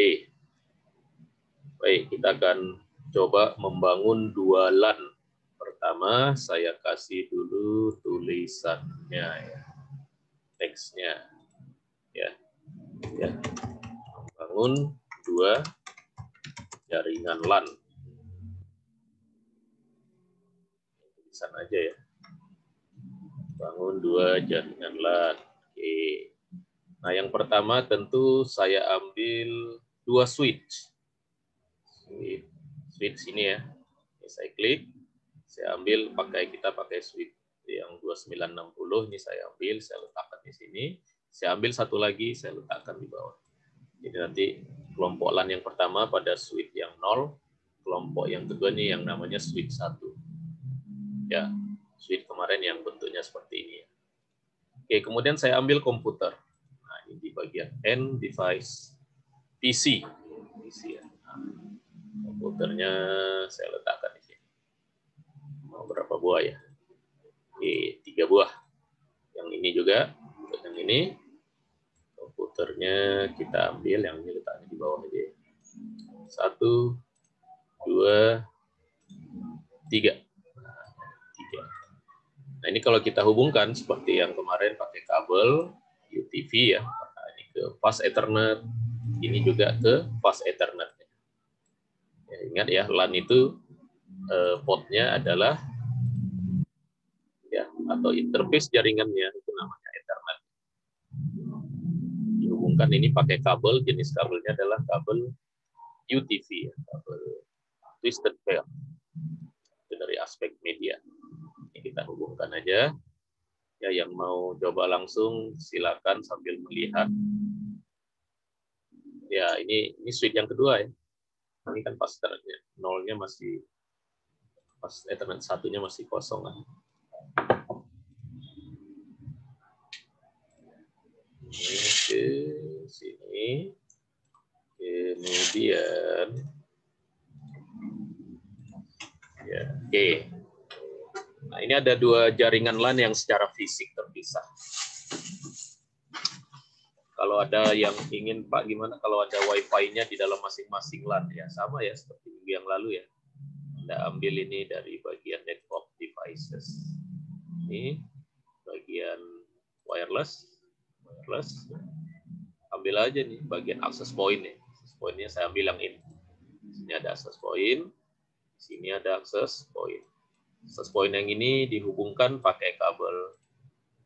Oke. Baik, kita akan coba membangun 2 LAN. Pertama, saya kasih dulu tulisannya ya. Teksnya. Ya. Membangun 2 jaringan LAN. Tulisan aja ya. Bangun 2 jaringan LAN. Oke. Nah, yang pertama tentu saya ambil 2 switch. Switch ini ya. Ini saya klik, saya ambil kita pakai switch yang 2960 ini saya ambil, saya letakkan di sini. Saya ambil satu lagi, saya letakkan di bawah. Jadi nanti kelompok LAN yang pertama pada switch yang 0, kelompok yang kedua ini yang namanya switch 1. Ya, switch kemarin yang bentuknya seperti ini ya. Oke, kemudian saya ambil komputer. Nah, ini di bagian N device PC. PC ya. Komputernya saya letakkan di sini. Mau berapa buah ya? Oke, 3 buah. Yang ini juga, yang ini. Komputernya kita ambil, yang ini letaknya di bawah aja. 1, 2, 3. Nah, ini kalau kita hubungkan seperti yang kemarin pakai kabel UTV ya. Nah, ini ke fast Ethernet, ini juga ke fast Ethernet. Ya, ingat ya, LAN itu portnya adalah ya, atau interface jaringannya itu namanya Ethernet. Dihubungkan ini pakai kabel, jenis kabelnya adalah kabel UTV, ya, kabel twisted pair. Itu dari aspek media. Ini kita hubungkan aja. Ya, yang mau coba langsung silakan sambil melihat. Ya, ini switch yang kedua ya. Ini kan pas Ethernet nolnya masih, pas Ethernet satunya masih kosong kan. Ini ke sini, kemudian ya, oke. Nah, ini ada 2 jaringan LAN yang secara fisik terpisah. Kalau ada yang ingin, Pak, gimana kalau ada Wi-Fi-nya di dalam masing-masing LAN? Ya, sama ya, seperti minggu yang lalu ya. Anda ambil ini dari bagian network devices. Ini bagian wireless. Ambil aja nih bagian access point ya. Access point-nya saya ambil yang ini. Sini ada access point, sini ada access point. Access point yang ini dihubungkan pakai kabel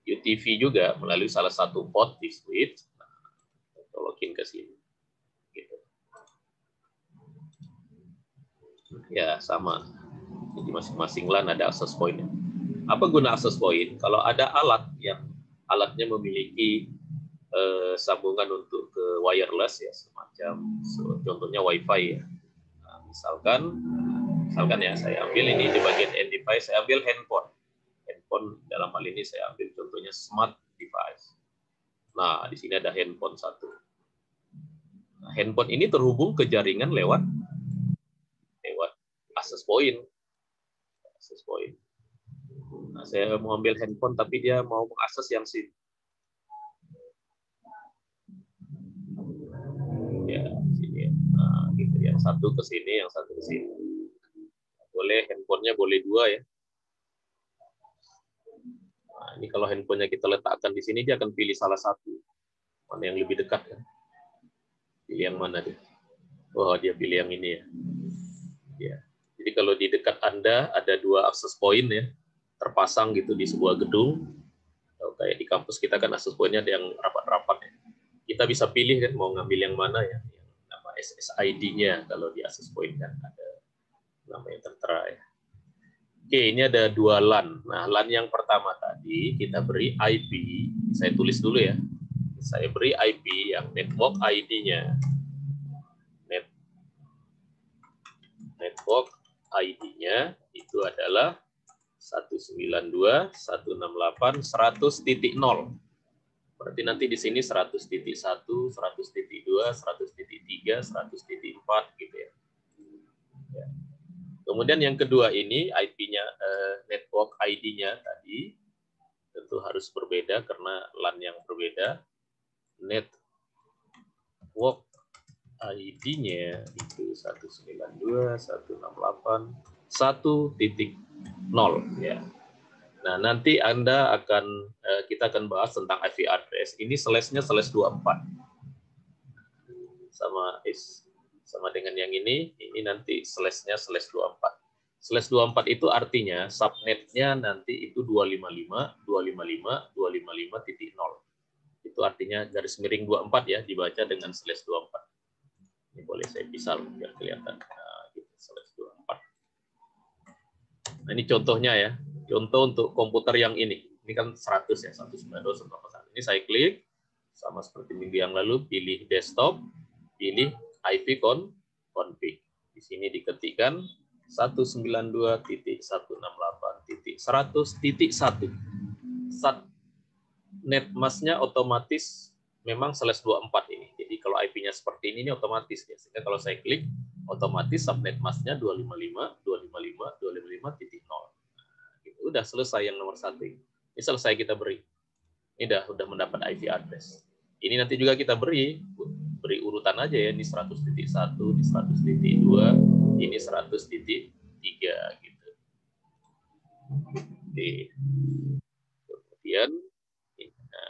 UTV juga melalui salah satu port di switch. Login ke sini. Gitu. Ya, sama. Jadi masing-masing LAN ada access point. Apa guna access point? Kalau ada alat yang alatnya memiliki sambungan untuk ke wireless ya, semacam contohnya Wi-Fi ya. Nah, misalkan ya, saya ambil ini di bagian end device, saya ambil handphone. Handphone dalam hal ini saya ambil contohnya smart device. Nah, di sini ada handphone 1. Nah, handphone ini terhubung ke jaringan lewat access point. Nah, saya mau ambil handphone tapi dia mau mengakses yang sini. Ya, sini. Nah, gitu ya. Satu ke sini, yang satu ke sini. Boleh handphonenya boleh 2 ya. Nah, ini kalau handphonenya kita letakkan di sini, dia akan pilih salah satu. Mana yang lebih dekat kan? Pilih yang mana dia? Oh, dia pilih yang ini ya. Ya. Jadi kalau di dekat Anda ada 2 access point ya, terpasang gitu di sebuah gedung. Kayak di kampus kita kan access point-nya ada yang rapat-rapat ya. Kita bisa pilih kan mau ngambil yang mana ya, yang nama SSID-nya kalau di access point kan ada nama yang tertera ya. Oke, ini ada 2 LAN. Nah, LAN yang pertama tadi kita beri IP, saya tulis dulu ya. Saya beri IP yang network ID-nya. Network ID-nya itu adalah 192.168.100.0. Berarti nanti di sini 100.1, 100.2, 100.3, 100.4 gitu ya. Kemudian yang kedua ini IP-nya, network ID-nya tadi tentu harus berbeda karena LAN yang berbeda. Network ID-nya itu 192.168.1.0 ya. Nah, nanti kita akan bahas tentang IP address. Ini slash-nya /24. Sama dengan yang ini nanti slash-nya /24. /24 itu artinya subnet-nya nanti itu 255.255.255.0. Itu artinya garis miring 24 ya, dibaca dengan /24. Ini boleh saya pisah biar kelihatan. Nah, gitu, /24. Nah, ini contohnya ya. Contoh untuk komputer yang ini. Ini kan 100 ya, 192.168. Ini saya klik, sama seperti minggu yang lalu, pilih desktop, pilih IP config. Di sini diketikkan 192.168.100.1. Net mask-nya otomatis memang /24 ini. Jadi kalau IP-nya seperti ini otomatis ya. Sehingga kalau saya klik, otomatis subnet mask-nya 255.255.255.0. Udah selesai yang nomor 1. Ini selesai kita beri. Ini udah mendapat IP address. Ini nanti juga kita beri urutan aja ya. Ini 100.1, ini 100.2, ini 100.3 gitu. Oke. Kemudian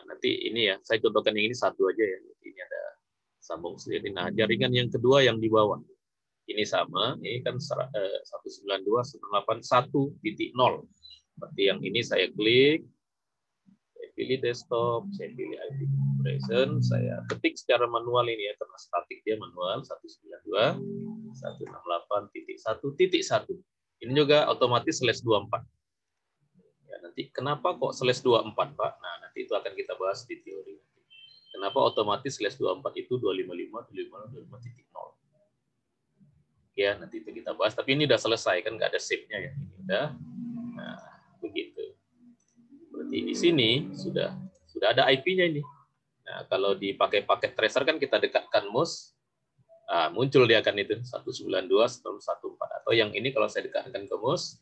nanti ini ya, saya contohkan yang ini satu aja ya. Ini ada sambung sendiri. Nah, jaringan yang kedua yang di bawah. Ini sama, ini kan 192.168.1.0. Seperti yang ini saya klik, saya pilih desktop, saya pilih IP configuration, saya ketik secara manual ini ya, karena statik dia manual 192.168.1.1. Ini juga otomatis /24. Ya, nanti kenapa kok /24 Pak? Nah, nanti itu akan kita bahas di teori. Kenapa otomatis /24 itu 255.255.0? Ya, nanti itu kita bahas. Tapi ini udah selesai kan, nggak ada save-nya ya. Ini udah. Nah, begitu. Berarti di sini sudah ada IP-nya ini. Nah, kalau dipakai paket tracer kan kita dekatkan mouse, muncul dia kan itu 192.168. Atau yang ini kalau saya dekatkan ke mouse,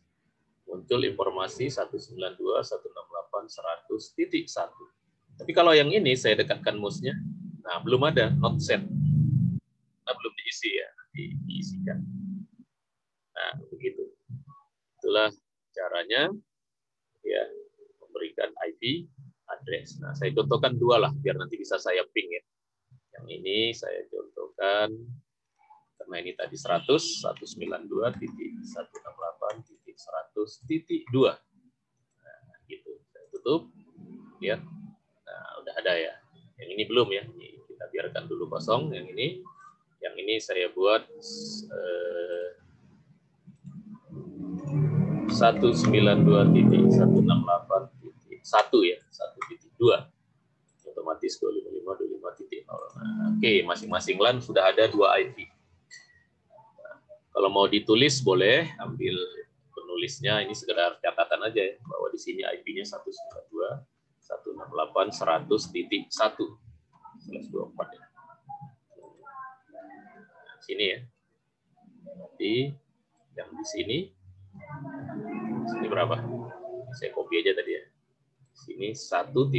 muncul informasi 192.168.100.1. Tapi kalau yang ini saya dekatkan mouse-nya, nah belum ada, not set. Nah, belum diisi ya, diisikan. Nah, begitu. Itulah caranya ya memberikan IP address. Nah, saya contohkan dua lah biar nanti bisa saya ping ya. Yang ini saya contohkan karena ini tadi 192.168.100.2. Nah, gitu. Saya tutup. Lihat. Nah, udah ada ya. Yang ini belum ya. Ini kita biarkan dulu kosong. Yang ini saya buat 192.168.1 ya, 1.2. Otomatis 255.255.0. Nah, oke, masing-masing LAN sudah ada 2 IP. Nah, kalau mau ditulis boleh, ambil penulisnya, ini sekedar catatan aja ya, bahwa di sini IP-nya 192.168.100.1/24 ya. Nah, sini ya. Nanti yang di sini berapa? Saya copy aja tadi ya. Sini 1.1.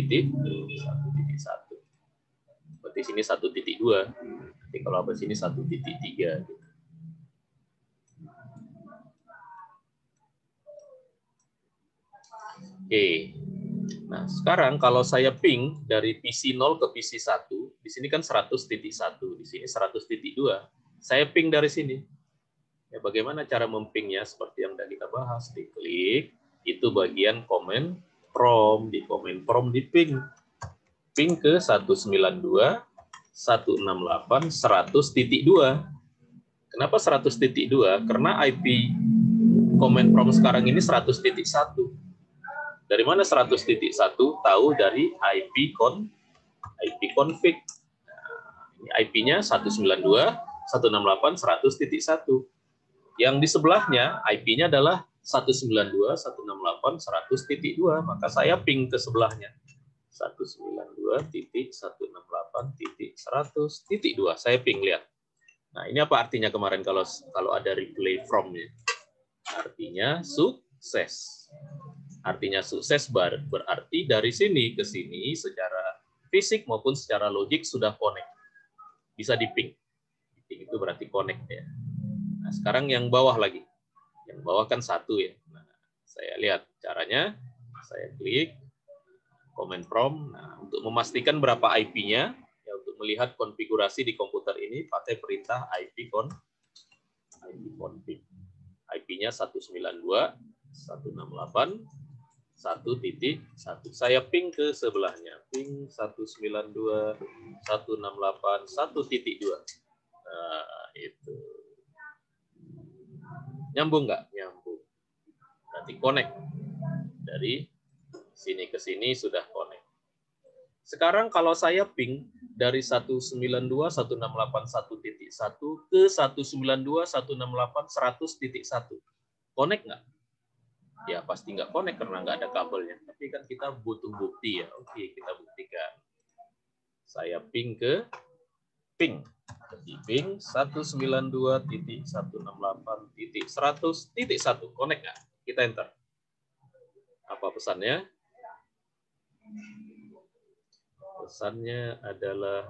Berarti sini 1.2. Nanti kalau apa sini 1.3 gitu. Oke. Nah, sekarang kalau saya ping dari PC 0 ke PC 1, di sini kan 100.1, di sini 100.2. Saya ping dari sini. Ya, bagaimana cara mempingnya? Seperti yang sudah kita bahas, diklik, itu bagian command prompt, di command prompt di ping ke 192.168.100.2. Kenapa 100.2? Karena IP command prompt sekarang ini 100.1. Dari mana 100.1? Tahu dari IP config. Nah, ini IP-nya 192.168.100.1. Yang di sebelahnya IP-nya adalah 192.168.100.2, maka saya ping ke sebelahnya 192.168.100.2. Saya ping, lihat. Nah, ini apa artinya kemarin kalau ada replay from-nya? Artinya sukses. Artinya sukses berarti dari sini ke sini secara fisik maupun secara logik sudah connect. Bisa diping. Ping itu berarti connect ya. Nah, sekarang yang bawah lagi. Yang bawah kan 1 ya. Nah, saya lihat caranya. Saya klik command prompt. Nah, untuk memastikan berapa IP-nya, ya, untuk melihat konfigurasi di komputer ini pakai perintah ipconfig. IP-nya 192.168.1.1. Saya ping ke sebelahnya. Ping 192.168.1.2. Nah, itu. Nyambung nggak? Nyambung. Nanti connect. Dari sini ke sini sudah connect. Sekarang kalau saya ping dari 192.168.1.1 ke 192.168.100.1, connect nggak? Ya pasti nggak connect karena nggak ada kabelnya. Tapi kan kita butuh bukti ya. Oke, kita buktikan. Saya ping ke ping 192.168.100.1, connect nggak? Kita enter. Apa pesannya? Pesannya adalah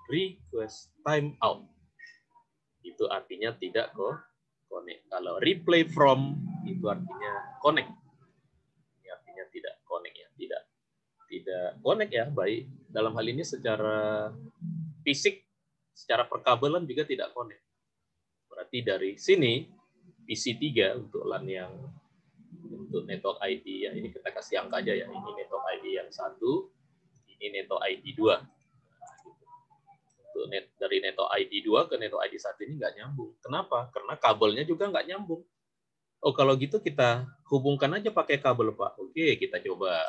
request timeout. Itu artinya tidak connect. Kalau replay from itu artinya connect. Ini artinya tidak connect ya, tidak connect ya. Baik, dalam hal ini secara fisik, secara perkabelan juga tidak connect. Berarti dari sini PC3 untuk LAN yang untuk network ID ya, ini kita kasih angka aja ya. Ini network ID yang 1, ini network ID 2. Untuk dari network ID 2 ke network ID 1 ini nggak nyambung. Kenapa? Karena kabelnya juga nggak nyambung. Oh, kalau gitu kita hubungkan aja pakai kabel, Pak. Oke, kita coba.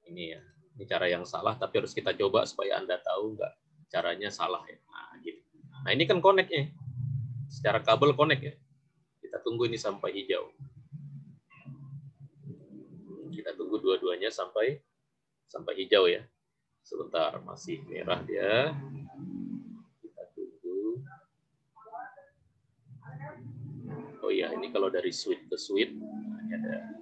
Ini ya, ini cara yang salah, tapi harus kita coba supaya Anda tahu nggak caranya salah ya. Nah, gitu. Nah, ini kan connect-nya. Secara kabel connect ya. Kita tunggu ini sampai hijau. Kita tunggu dua-duanya sampai hijau ya. Sebentar, masih merah dia. Kita tunggu. Oh iya, ini kalau dari switch ke switch, ini ada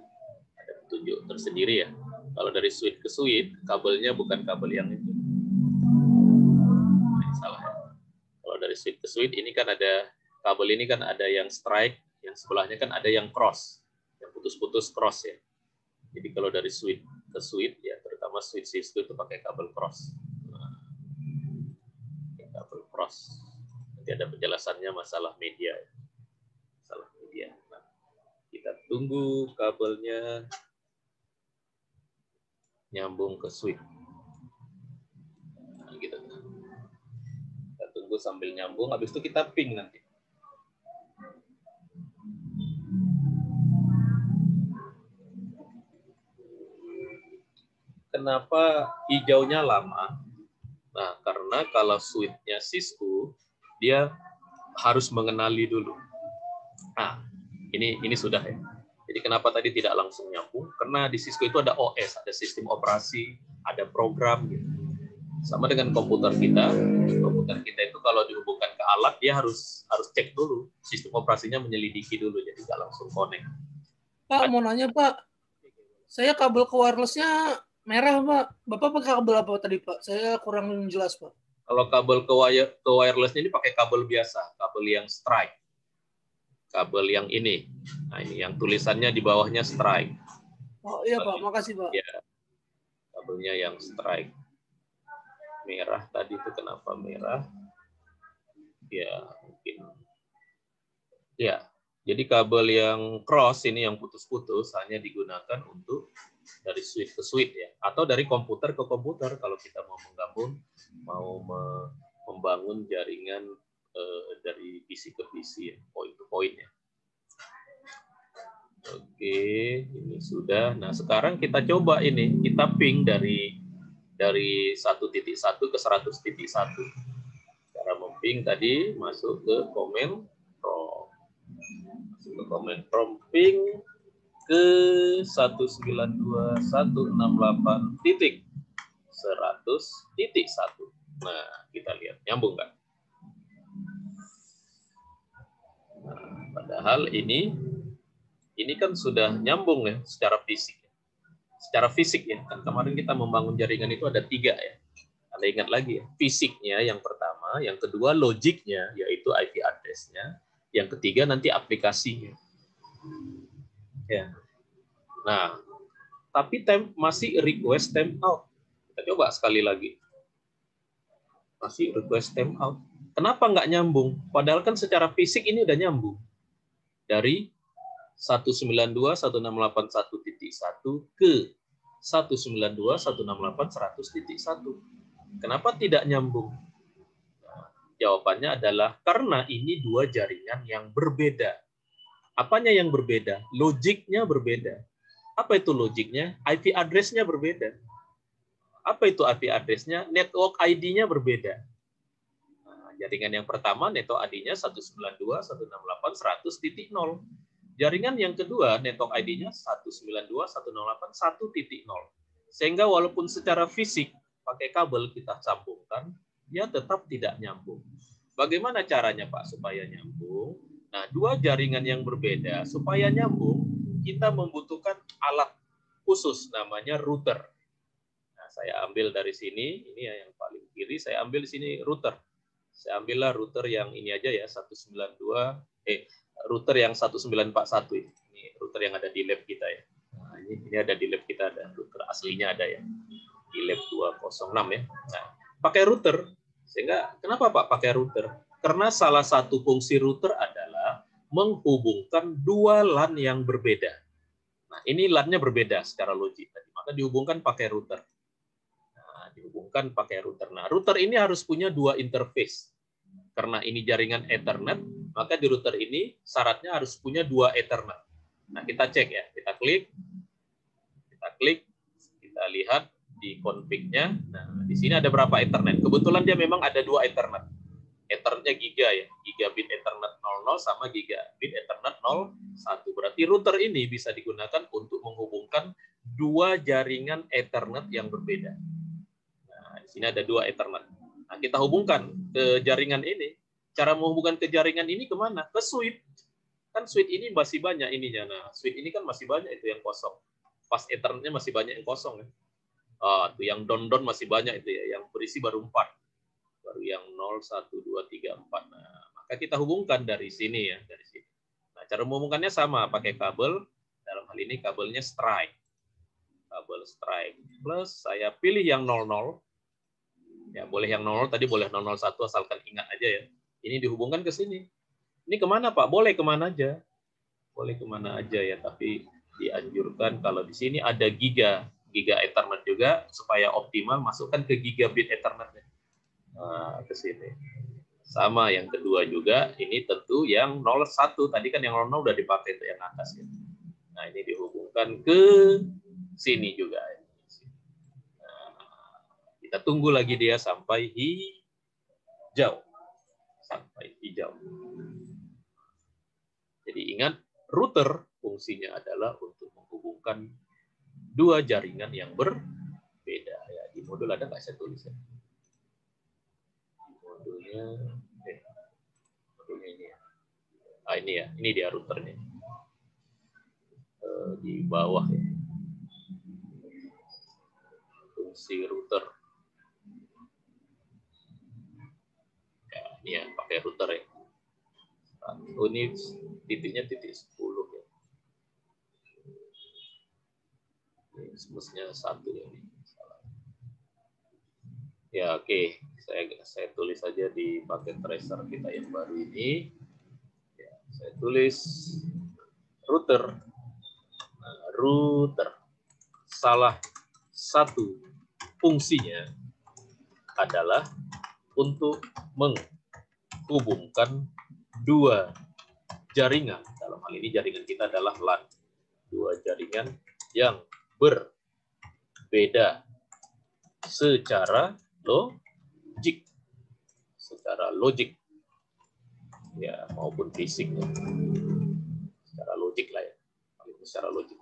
petunjuk tersendiri ya. Kalau dari switch ke switch, kabelnya bukan kabel yang itu. Ini salah ya. Kalau dari switch ke switch, ini kan ada kabel ini kan ada yang strike, yang sebelahnya kan ada yang cross, yang putus-putus cross ya. Jadi kalau dari switch ke switch ya, terutama switch Cisco itu pakai kabel cross. Nah, kabel cross. Nanti ada penjelasannya masalah media. Masalah media. Nah, kita tunggu kabelnya nyambung ke switch. Nah, gitu. Kita tunggu sambil nyambung, habis itu kita ping nanti. Kenapa hijaunya lama? Nah, karena kalau switch-nya Cisco, dia harus mengenali dulu. Nah, ini sudah ya. Jadi kenapa tadi tidak langsung nyambung? Karena di Cisco itu ada OS, ada sistem operasi, ada program gitu. Sama dengan komputer kita. Komputer kita itu kalau dihubungkan ke alat, dia harus cek dulu. Sistem operasinya menyelidiki dulu, jadi nggak langsung connect. Pak, mau nanya Pak, saya kabel ke wireless-nya merah Pak. Bapak pakai kabel apa tadi Pak? Saya kurang jelas Pak. Kalau kabel ke wireless-nya ini pakai kabel biasa, kabel yang strike. Kabel yang ini. Nah, ini yang tulisannya di bawahnya strike. Oh iya Pak, makasih Pak. Ya, kabelnya yang strike. Merah tadi itu kenapa merah? Ya, mungkin. Ya, jadi kabel yang cross ini yang putus-putus hanya digunakan untuk dari switch ke switch ya, atau dari komputer ke komputer kalau kita mau membangun jaringan dari PC ke PC ya, point to point ya. Oke, ini sudah. Nah, sekarang kita coba ini, kita ping dari 1.1 ke 100.1. Cara memping tadi masuk ke command prompt. Masuk ke command prompt ping ke 192.168.100.1. Nah, kita lihat nyambung nggak? Nah, padahal ini kan sudah nyambung ya secara fisik. Secara fisik ya, kan kemarin kita membangun jaringan itu ada 3 ya. Anda ingat lagi ya, fisiknya yang pertama pertama, yang kedua logiknya, yaitu IP address-nya, yang ketiga nanti aplikasinya. Ya. Nah, tapi masih request timeout. Kita coba sekali lagi. Masih request timeout. Kenapa nggak nyambung? Padahal kan secara fisik ini udah nyambung. Dari 192.168.1.1 ke 192.168.100.1. Kenapa tidak nyambung? Nah, jawabannya adalah karena ini dua jaringan yang berbeda. Apanya yang berbeda? Logiknya berbeda. Apa itu logiknya? IP address-nya berbeda. Apa itu IP address-nya? Network ID-nya berbeda. Nah, jaringan yang pertama network ID-nya 192.168.100.0. Jaringan yang kedua network ID-nya 192.168.1.0. Sehingga walaupun secara fisik pakai kabel kita sambungkan, dia tetap tidak nyambung. Bagaimana caranya Pak supaya nyambung? Nah, dua jaringan yang berbeda supaya nyambung, kita membutuhkan alat khusus namanya router. Nah, saya ambil dari sini, ini yang paling kiri, saya ambil di sini router. Saya ambillah router yang ini aja ya, 192, router yang 1941 ini. Ini router yang ada di lab kita ya. Nah, ini ada di lab kita, ada router aslinya ada ya. Di lab 206 ya. Nah, pakai router. Sehingga kenapa Pak pakai router? Karena salah satu fungsi router adalah menghubungkan dua LAN yang berbeda. Nah, ini LAN-nya berbeda secara logik tadi. Maka dihubungkan pakai router. Nah, dihubungkan pakai router. Nah, router ini harus punya dua interface. Karena ini jaringan Ethernet, maka di router ini syaratnya harus punya dua Ethernet. Nah, kita cek ya. Kita klik, kita lihat di config-nya. Nah, di sini ada berapa Ethernet? Kebetulan dia memang ada dua Ethernet. Ethernetnya giga ya, gigabit Ethernet 00 sama gigabit Ethernet 01. Berarti router ini bisa digunakan untuk menghubungkan dua jaringan Ethernet yang berbeda. Nah, di sini ada dua Ethernet. Nah, kita hubungkan ke jaringan ini. Cara menghubungkan ke jaringan ini kemana? Ke switch. Kan switch ini masih banyak ininya. Nah, switch ini kan masih banyak itu yang kosong. Pas Ethernetnya masih banyak yang kosong ya. Itu yang don-don masih banyak itu ya, yang berisi baru 4. Baru yang 0, 1, 2, 3, 4. Nah, maka kita hubungkan dari sini ya, dari sini. Nah, cara menghubungkannya sama, pakai kabel. Dalam hal ini kabelnya strike. Kabel strike. Plus saya pilih yang 00. Ya, boleh yang 00 tadi, boleh 001 asalkan ingat aja ya. Ini dihubungkan ke sini. Ini kemana Pak? Boleh kemana aja. Boleh kemana aja ya, tapi dianjurkan kalau di sini ada giga Ethernet juga supaya optimal, masukkan ke gigabit Ethernet. Nah, ke sini. Sama yang kedua juga, ini tentu yang 01 tadi kan yang 00 udah dipakai itu yang atas ya. Nah, ini dihubungkan ke sini juga. Nah, kita tunggu lagi dia sampai hijau. Sampai hijau. Jadi ingat, router fungsinya adalah untuk menghubungkan dua jaringan yang berbeda. Ya, di modul ada nggak saya tulis ya? Modulnya ini ya. Ini ya, ini dia routernya. Di bawah ya. Fungsi router. Ya, ini ya, pakai router ya. Ini titiknya titik 10 ya. Ini semestinya 1 ya. Ya, oke. Saya tulis saja di paket tracer kita yang baru ini. Ya, saya tulis router. Nah, router. Salah satu fungsinya adalah untuk menghubungkan dua jaringan. Dalam hal ini jaringan kita adalah LAN. Dua jaringan yang berbeda secara logik. Secara logik. Ya, maupun fisik. Ya. Secara logik lah ya. Secara logik.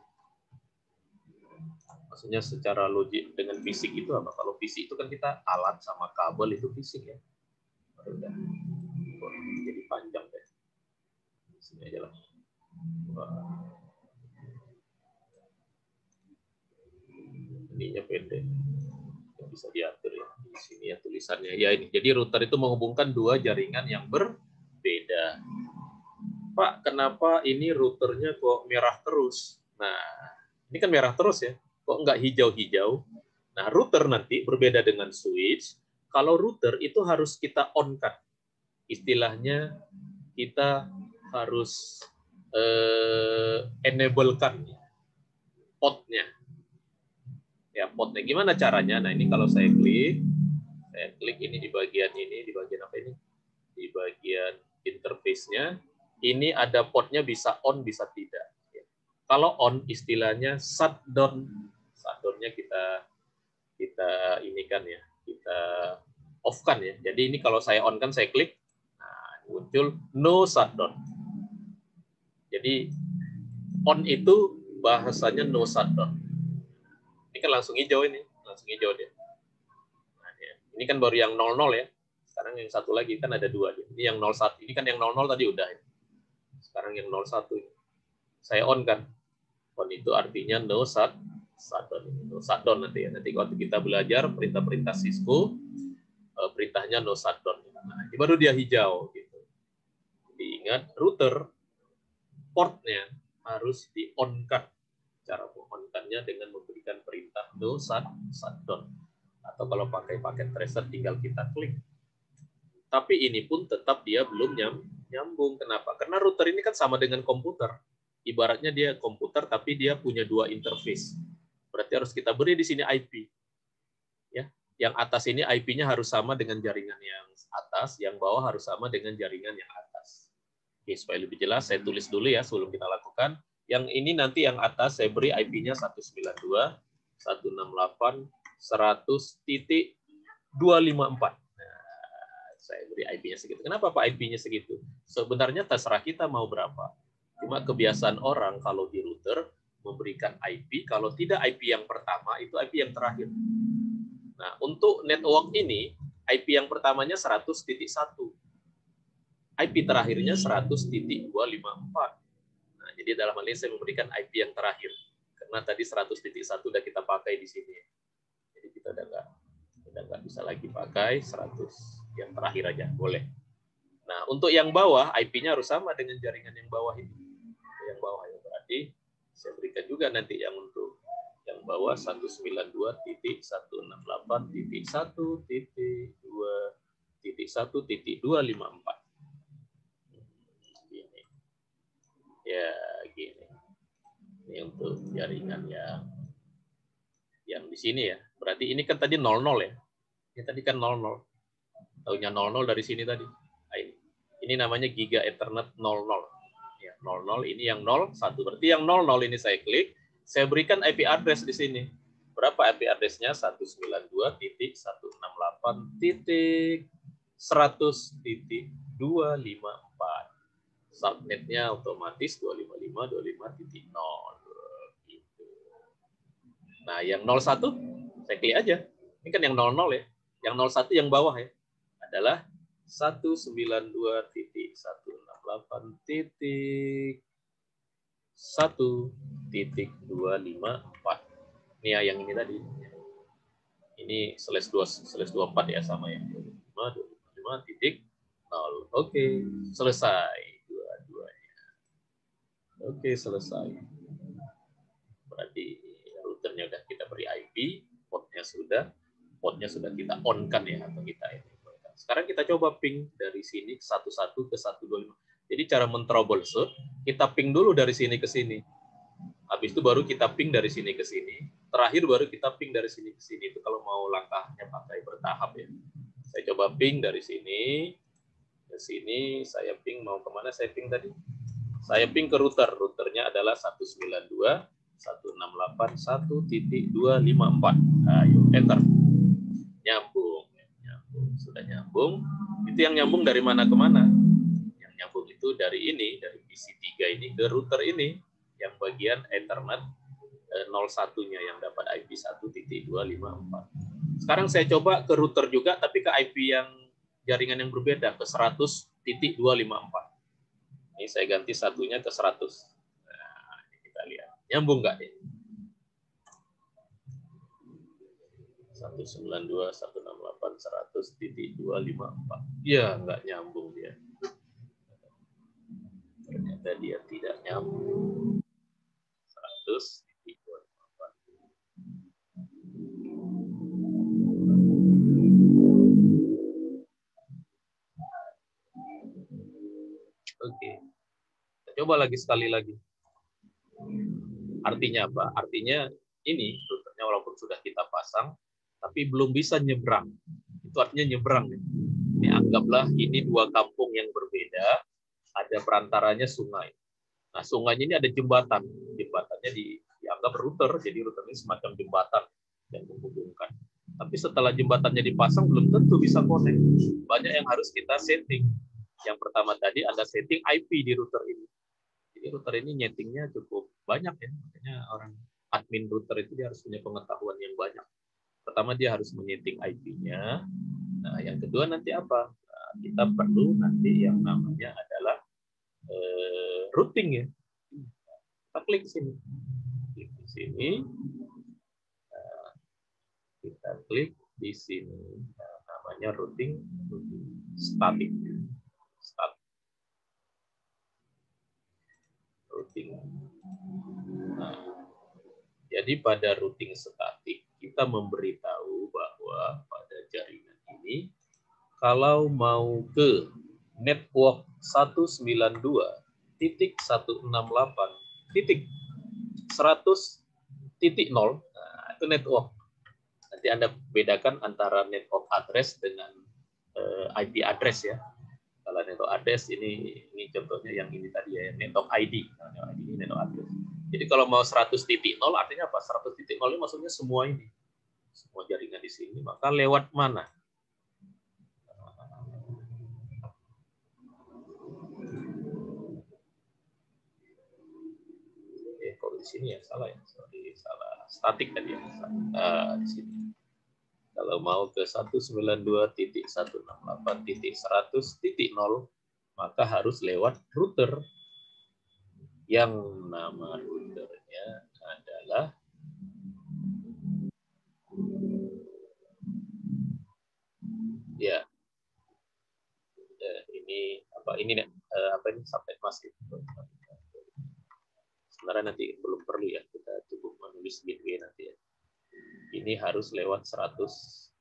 Maksudnya secara logik dengan fisik itu apa? Kalau fisik itu kan kita alat sama kabel itu fisik ya. Udah. Jadi panjang deh. Sini aja lah. Ininya pendek. bisa diatur ya di sini ya tulisannya ya ini. Jadi router itu menghubungkan dua jaringan yang berbeda. Pak, kenapa ini routernya kok merah terus? Nah, ini kan merah terus ya. Kok nggak hijau-hijau? Nah, router nanti berbeda dengan switch. Kalau router itu harus kita on-kan. Istilahnya kita harus enable-kan potnya. Ya, potnya gimana caranya? Nah, ini kalau saya klik ini di bagian apa ini? Di bagian interface-nya, ini ada potnya bisa on, bisa tidak. Kalau on, istilahnya shutdown. Shutdown-nya kita ini kan ya, kita off-kan ya. Jadi ini kalau saya on kan, saya klik, nah, muncul no shutdown. Jadi on itu bahasanya no shutdown. Ini kan langsung hijau ini, langsung hijau dia. Nah, ini kan baru yang 00 ya. Sekarang yang satu lagi kan ada dua. Ini yang 01. Ini kan yang 00 tadi udah. Sekarang yang 01 ini. Saya on kan. On itu artinya no shutdown. No shutdown nanti ya. Nanti waktu kita belajar perintah-perintah Cisco, perintahnya no shutdown. Nah, ini baru dia hijau gitu. Jadi ingat router portnya harus di-on-kan. Cara on-kannya dengan memberikan perintah no shutdown. Atau kalau pakai paket tracer tinggal kita klik. Tapi ini pun tetap dia belum nyambung. Kenapa? Karena router ini kan sama dengan komputer. Ibaratnya dia komputer tapi dia punya dua interface. Berarti harus kita beri di sini IP. Ya, yang atas ini IP-nya harus sama dengan jaringan yang atas, yang bawah harus sama dengan jaringan yang atas. Oke, supaya lebih jelas saya tulis dulu ya sebelum kita lakukan. Yang ini nanti yang atas saya beri IP-nya 192.168.100.254. Saya beri IP-nya segitu. Kenapa Pak IP-nya segitu? Sebenarnya terserah kita mau berapa. Cuma kebiasaan orang kalau di router memberikan IP, kalau tidak IP yang pertama, itu IP yang terakhir. Nah, untuk network ini, IP yang pertamanya 100.1. IP terakhirnya 100.254. Nah, jadi dalam hal ini saya memberikan IP yang terakhir. Karena tadi 100.1 sudah kita pakai di sini. Jadi kita udah nggak bisa lagi pakai 100 yang terakhir aja, boleh. Nah, untuk yang bawah, IP-nya harus sama dengan jaringan yang bawah ini. Yang bawah ya, berarti saya berikan juga nanti yang untuk yang bawah 192.168.1.2.1.254. Gini. Ya, gini. Ini untuk jaringan yang di sini ya. Berarti ini kan tadi 00 ya. Ini tadi kan 00. Tahunya 00 dari sini tadi. Nah, ini namanya Giga Ethernet 00. Ya, 00 ini yang 01. Berarti yang 00 ini saya klik, saya berikan IP address di sini. Berapa IP address-nya? 192.168.100.254. Subnetnya otomatis 255.255.0. Gitu. Nah, yang 01 saya klik aja. Ini kan yang 00 ya. Yang 01 yang bawah ya adalah 192.168.1.254. Ini ya yang ini tadi. Ini /24 ya sama ya. 255.0. Oke, selesai dua-duanya. Oke, selesai. Berarti routernya udah kita beri IP, portnya sudah kita on-kan ya atau kita ini. Sekarang kita coba ping dari sini 11 ke 125. Jadi cara men-troubleshoot, kita ping dulu dari sini ke sini. Habis itu baru kita ping dari sini ke sini. Terakhir baru kita ping dari sini ke sini. Itu kalau mau langkahnya pakai bertahap ya. Saya coba ping dari sini ke sini. Saya ping mau kemana? Saya ping tadi. Saya ping ke router. Routernya adalah 192.168.1.254. Ayo, enter. Nyambung. Sudah nyambung. Itu yang nyambung dari mana ke mana? Yang nyambung itu dari ini, dari PC3 ini ke router ini, yang bagian Ethernet 01-nya yang dapat IP 1.254. Sekarang saya coba ke router juga, tapi ke IP yang jaringan yang berbeda, ke 100.254. Ini saya ganti satunya ke 100. Nah, kita lihat. Nyambung nggak ini? 192.168.100.254. Ya, nggak nyambung dia. Ternyata dia tidak nyambung. 100.254. Oke. Kita coba lagi sekali lagi. Artinya apa? Artinya ini routernya walaupun sudah kita pasang, tapi belum bisa nyebrang. Itu artinya nyebrang. Ini anggaplah ini dua kampung yang berbeda, ada perantaranya sungai. Nah, sungainya ini ada jembatan. Jembatannya dianggap router, jadi router ini semacam jembatan yang menghubungkan. Tapi setelah jembatannya dipasang, belum tentu bisa connect. Banyak yang harus kita setting. Yang pertama tadi ada setting IP di router ini. Jadi router ini nyetingnya cukup banyak ya. Makanya orang admin router itu dia harus punya pengetahuan yang banyak. Pertama dia harus menyeting IP-nya. Nah, yang kedua nanti apa? Nah, kita perlu nanti yang namanya adalah routing ya. Kita klik sini. Klik di sini. Nah, kita klik di sini. Nah, namanya routing static. Routing. Nah, jadi pada routing statik kita memberitahu bahwa pada jaringan ini kalau mau ke network 192.168.100.0, nah, itu network. Nanti Anda bedakan antara network address dengan IP address ya. Kalau network address ini contohnya yang ini tadi ya, network ID. Network ID ini network address. Jadi kalau mau 100.0 artinya apa? 100.0 ini maksudnya semua ini. Semua jaringan di sini, maka lewat mana? Kalau di sini ya salah ya. Sorry, salah. Statik tadi ya. Di sini. Kalau mau ke 192.168.100.0 maka harus lewat router yang nama routernya adalah ya ini apa ini subnet mask itu. Sebenarnya nanti belum perlu ya, kita cukup menulis gateway nanti ya. Ini harus lewat 100.254.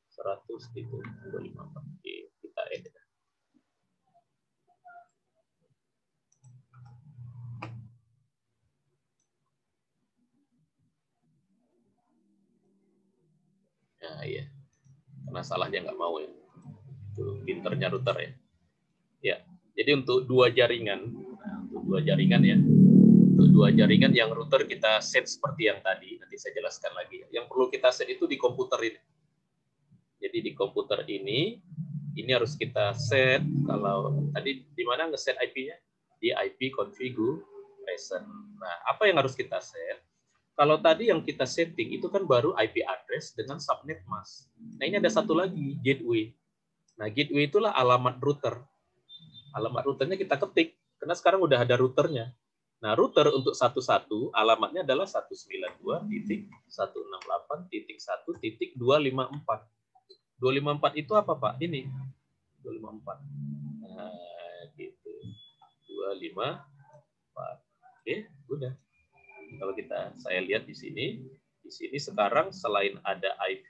100.254. Kita edit. Nah, iya. Karena salah dia nggak mau ya. Itu pinternya router ya. Ya, jadi untuk dua jaringan, untuk dua jaringan ya. Untuk dua jaringan yang router kita set seperti yang tadi, nanti saya jelaskan lagi. Yang perlu kita set itu di komputer ini. Jadi di komputer ini harus kita set. Kalau tadi di mana ngeset IP-nya? Di IP configuration. Nah, apa yang harus kita set? Kalau tadi yang kita setting itu kan baru IP address dengan subnet mask. Nah, ini ada satu lagi, gateway. Nah, gateway itulah alamat router. Alamat routernya kita ketik, karena sekarang udah ada routernya. Nah, router untuk 11 alamatnya adalah 192.168.1.254. 254 itu apa, Pak? Ini. 254. Nah, gitu. 254. Oke, udah. Kalau saya lihat di sini sekarang selain ada IP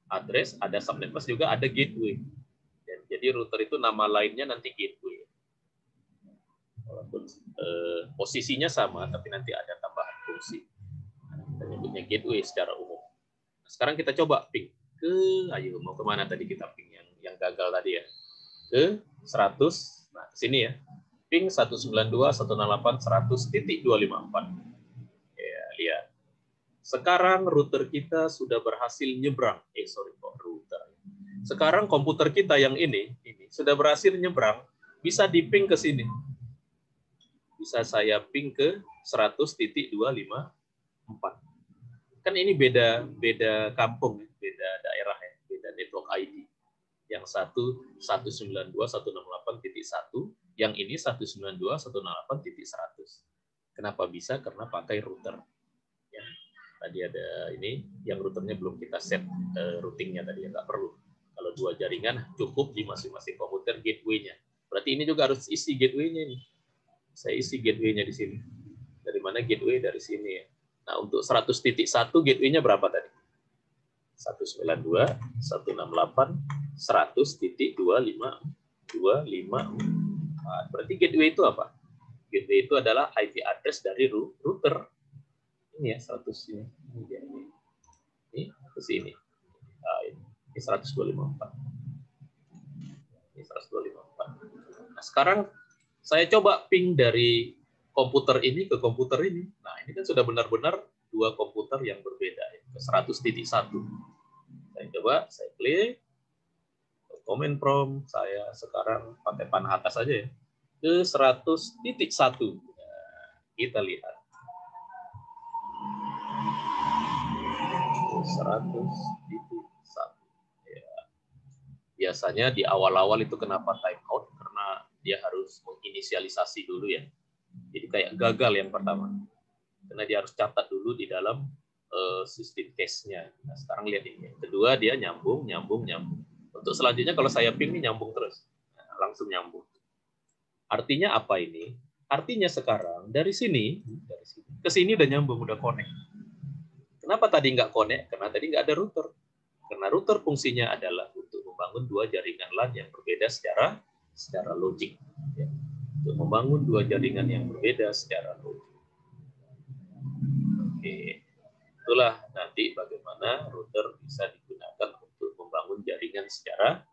address, ada subnet mask juga ada gateway. Jadi router itu nama lainnya nanti gateway. Walaupun posisinya sama, tapi nanti ada tambahan fungsi. Kita nyebutnya gateway secara umum. Nah, sekarang kita coba ping ayo mau kemana tadi kita ping yang gagal tadi ya? Ke 100. Nah, ke sini ya. Ping 192.168.100.254. Ya, lihat. Sekarang router kita sudah berhasil nyebrang. Router. Sekarang komputer kita yang ini sudah berhasil nyebrang, bisa diping ke sini. Bisa saya ping ke 100.254. Kan ini beda kampung, beda daerah ya, beda network ID. Yang satu 192.168.1, yang ini 192.168.100. Kenapa bisa? Karena pakai router. Ya. Tadi ada ini, yang routernya belum kita set routingnya tadi, ya nggak perlu. Kalau 2 jaringan cukup di masing-masing komputer gateway-nya. Berarti ini juga harus isi gateway-nya nih. Saya isi gateway-nya di sini. Dari mana gateway? Dari sini ya. Nah, untuk 100.1 gateway-nya berapa tadi? 192, 168, 100.254. Berarti gateway itu apa? Gateway itu adalah IP address dari router. Ini ya, 100 ini. Ini ke sini. Nah, ini 124. Ini 124. Nah, sekarang saya coba ping dari komputer ini ke komputer ini. Nah, ini kan sudah benar-benar 2 komputer yang berbeda. Ke 100.1. Saya coba, saya klik. Command prompt, saya sekarang pakai panah atas aja ya. Ke 100.1. Nah, kita lihat. 100.1. Ya. Biasanya di awal-awal itu kenapa time out? Karena dia harus menginisialisasi dulu ya. Jadi kayak gagal yang pertama. Karena dia harus catat dulu di dalam sistem cache-nya. Nah, sekarang lihat ini. Kedua, dia nyambung. Untuk selanjutnya kalau saya ping ini nyambung terus. Nah, langsung nyambung. Artinya apa ini? Artinya sekarang dari sini ke sini udah nyambung, udah connect. Kenapa tadi nggak connect? Karena tadi nggak ada router. Karena router fungsinya adalah untuk membangun 2 jaringan LAN yang berbeda secara logik. Ya. Untuk membangun 2 jaringan yang berbeda secara logik. Oke. Itulah nanti bagaimana router bisa digunakan untuk membangun jaringan secara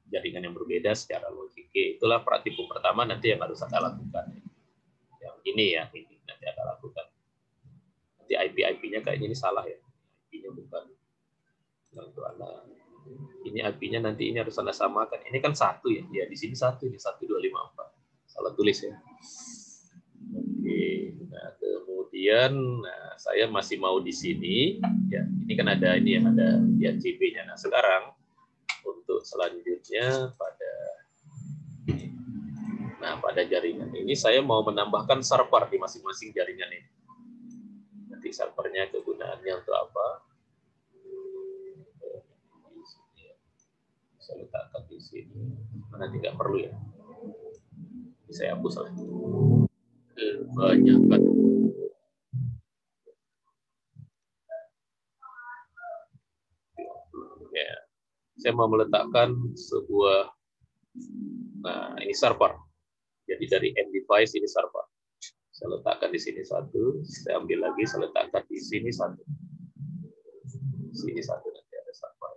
jaringan yang berbeda secara logik. Oke, itulah praktikum pertama nanti yang harus Anda lakukan. Yang ini ya, ini nanti Anda lakukan. Nanti IP-nya kayaknya ini salah ya. IP-nya bukan. Untuk Anda. Ini IP-nya nanti ini harus Anda samakan. Ini kan 1 ya. Ya di sini 1, ini 1254. Salah tulis ya. Oke, nah kemudian saya masih mau di sini ya. Ini kan ada ini yang ada di JB-nya. Nah, sekarang untuk selanjutnya pada jaringan ini saya mau menambahkan server di masing-masing jaringan ini. Nanti servernya kegunaannya untuk apa? Saya letakkan di sini. Nanti nggak perlu ya. Saya hapus lah. Kebanyakan. Ya. Saya mau meletakkan sebuah, nah ini server. Jadi dari end device ini server. Saya letakkan di sini 1, saya ambil lagi, saya letakkan di sini 1. Sini 1 nanti ada server.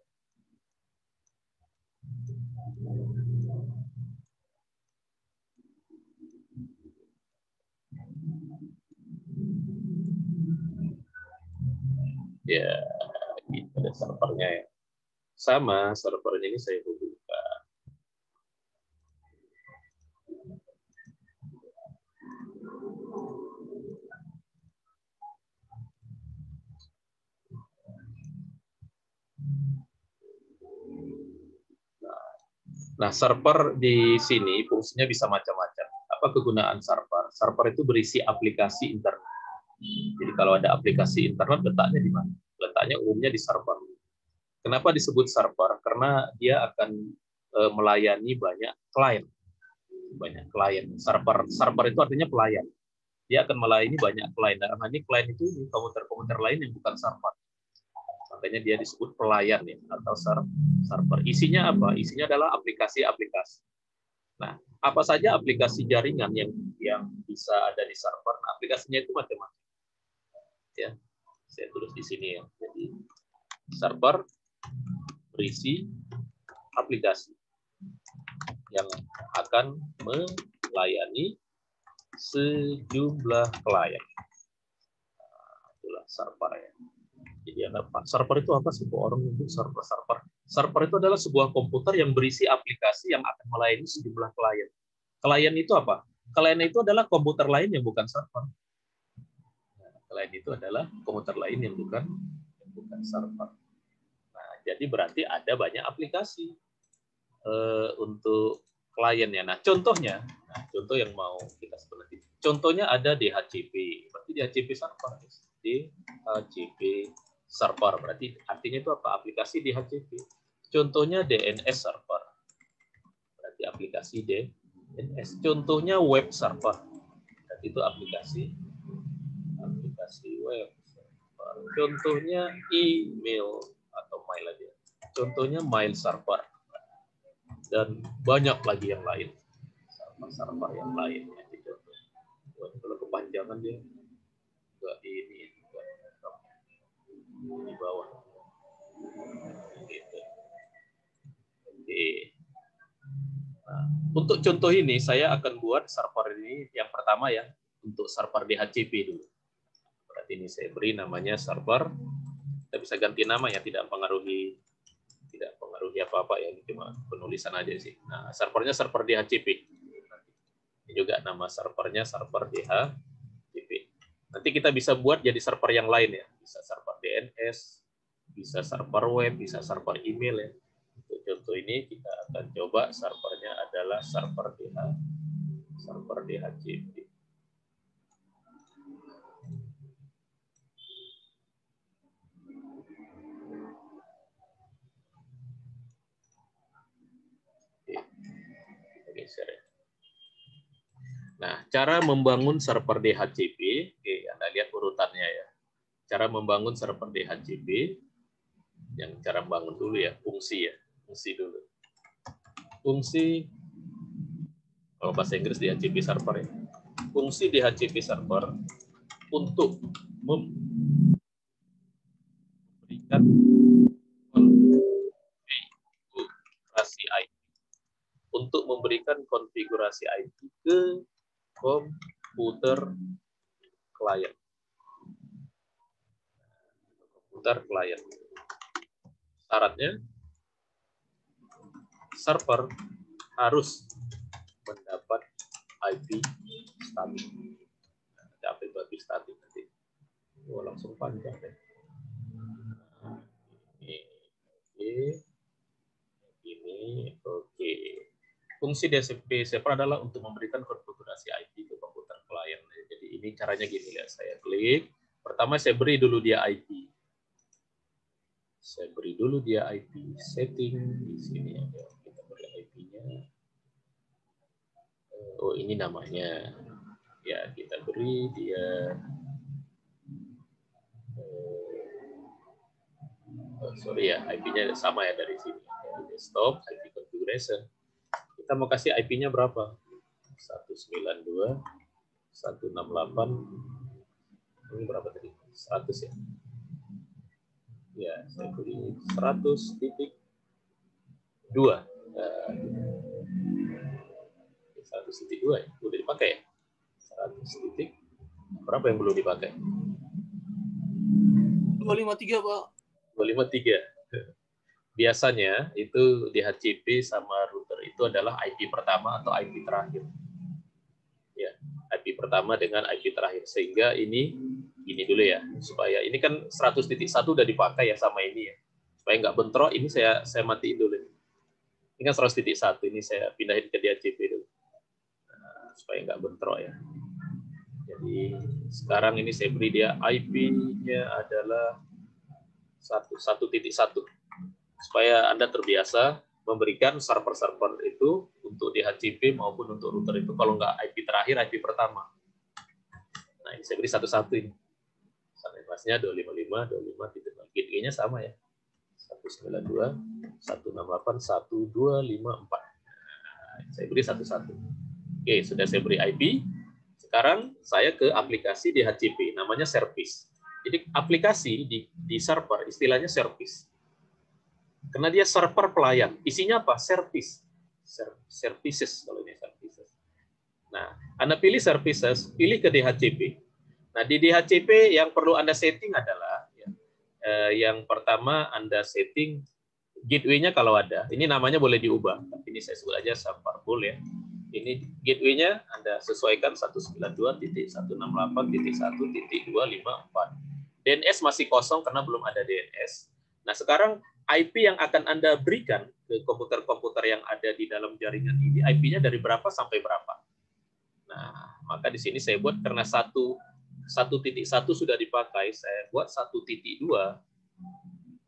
Ya, ini ada servernya ya. Sama servernya ini saya buka. Nah, server di sini fungsinya bisa macam-macam. Apa kegunaan server? Server itu berisi aplikasi internet. Jadi kalau ada aplikasi internet, letaknya di mana? Letaknya umumnya di server. Kenapa disebut server? Karena dia akan melayani banyak klien. Banyak klien. Server itu artinya pelayan. Dia akan melayani banyak klien. Dalam hal ini klien itu komputer-komputer lain yang bukan server. Makanya dia disebut pelayan ya, atau server. Isinya apa? Isinya adalah aplikasi-aplikasi. Nah, apa saja aplikasi jaringan yang bisa ada di server? Nah, aplikasinya itu macam-macam. Ya, saya tulis di sini ya. Jadi server berisi aplikasi yang akan melayani sejumlah klien. Nah, itulah server ya. Jadi server itu apa sih? Orang nyebut server. Server itu adalah sebuah komputer yang berisi aplikasi yang akan melayani sejumlah klien. Klien itu apa? Klien itu adalah komputer lain yang bukan server. Nah, klien itu adalah komputer lain yang bukan server. Nah, jadi berarti ada banyak aplikasi untuk kliennya. Nah, contoh yang mau kita sebenarnya Contohnya ada DHCP, berarti DHCP server. DHCP server, berarti artinya itu apa? Aplikasi DHCP. Contohnya DNS server, berarti aplikasi DNS. Contohnya web server, berarti itu aplikasi web server. Contohnya email atau mail aja. Contohnya mail server. Dan banyak lagi yang lain. Server yang lain. Kalau kepanjangan dia enggak ini di bawah. Gitu. Oke. Nah, untuk contoh ini saya akan buat server ini yang pertama ya, untuk server DHCP dulu. Berarti ini saya beri namanya server. Kita bisa ganti nama ya, tidak mempengaruhi apa-apa ya, cuma penulisan aja sih. Nah, servernya server DHCP. Ini juga nama servernya server DHCP. Nanti kita bisa buat jadi server yang lain ya, bisa server DNS, bisa server web, bisa server email ya. Untuk contoh ini kita akan coba servernya adalah server DHCP. Nah, cara membangun server DHCP, oke, Anda lihat urutannya ya. Cara membangun server DHCP, yang cara membangun dulu ya, fungsi ya, fungsi dulu. Fungsi, kalau bahasa Inggris DHCP server ya. Fungsi DHCP server untuk memberikan konfigurasi IP, untuk memberikan konfigurasi IP ke komputer klien. Syaratnya server harus mendapat IP statik. Dapat IP statik nanti. Oh, langsung panjang deh. Ini oke. Fungsi DHCP server adalah untuk memberikan konfigurasi IP ke komputer klien. Jadi ini caranya gini ya, saya klik. Pertama saya beri dulu dia IP. Saya beri dulu dia IP setting di sini ya. Kita beri IP-nya. Oh, ini namanya. Ya, kita beri dia sorry ya, IP-nya sama ya dari sini. Desktop, IP configuration. Kita mau kasih IP-nya berapa? 192, 168, ini berapa tadi? 100 ya? Ya, saya beri 100.2. 100.2 ya? Udah dipakai ya? 100. Berapa yang belum dipakai? 253, Pak. 253. Biasanya itu DHCP sama router itu adalah IP pertama atau IP terakhir. Ya, IP pertama dengan IP terakhir. Sehingga ini dulu ya, supaya ini kan 100.1 udah dipakai ya sama ini ya. Supaya nggak bentrok, ini saya matiin dulu. Ini kan 100.1, ini saya pindahin ke DHCP dulu. Nah, supaya nggak bentrok ya. Jadi sekarang ini saya beri dia IP-nya adalah 1.1. Supaya Anda terbiasa memberikan server-server itu untuk DHCP maupun untuk router itu kalau nggak IP terakhir, IP pertama. Nah, ini saya beri satu-satu ini. Sampai kelasnya 255, 25, gateway-nya sama ya. 192, 168, 1254. Nah, saya beri satu-satu. Oke, sudah saya beri IP. Sekarang saya ke aplikasi DHCP, namanya service. Jadi aplikasi di server, istilahnya service. Karena dia server pelayan. Isinya apa? Service. Services, kalau ini services. Nah, Anda pilih services, pilih ke DHCP. Nah, di DHCP yang perlu Anda setting adalah, yang pertama Anda setting gateway-nya kalau ada. Ini namanya boleh diubah. Tapi ini saya sebut aja server pool ya. Ini gateway-nya Anda sesuaikan 192.168.1.254. DNS masih kosong karena belum ada DNS. Nah, sekarang IP yang akan Anda berikan ke komputer-komputer yang ada di dalam jaringan ini, IP-nya dari berapa sampai berapa? Nah, maka di sini saya buat karena 1.1 sudah dipakai, saya buat 1.2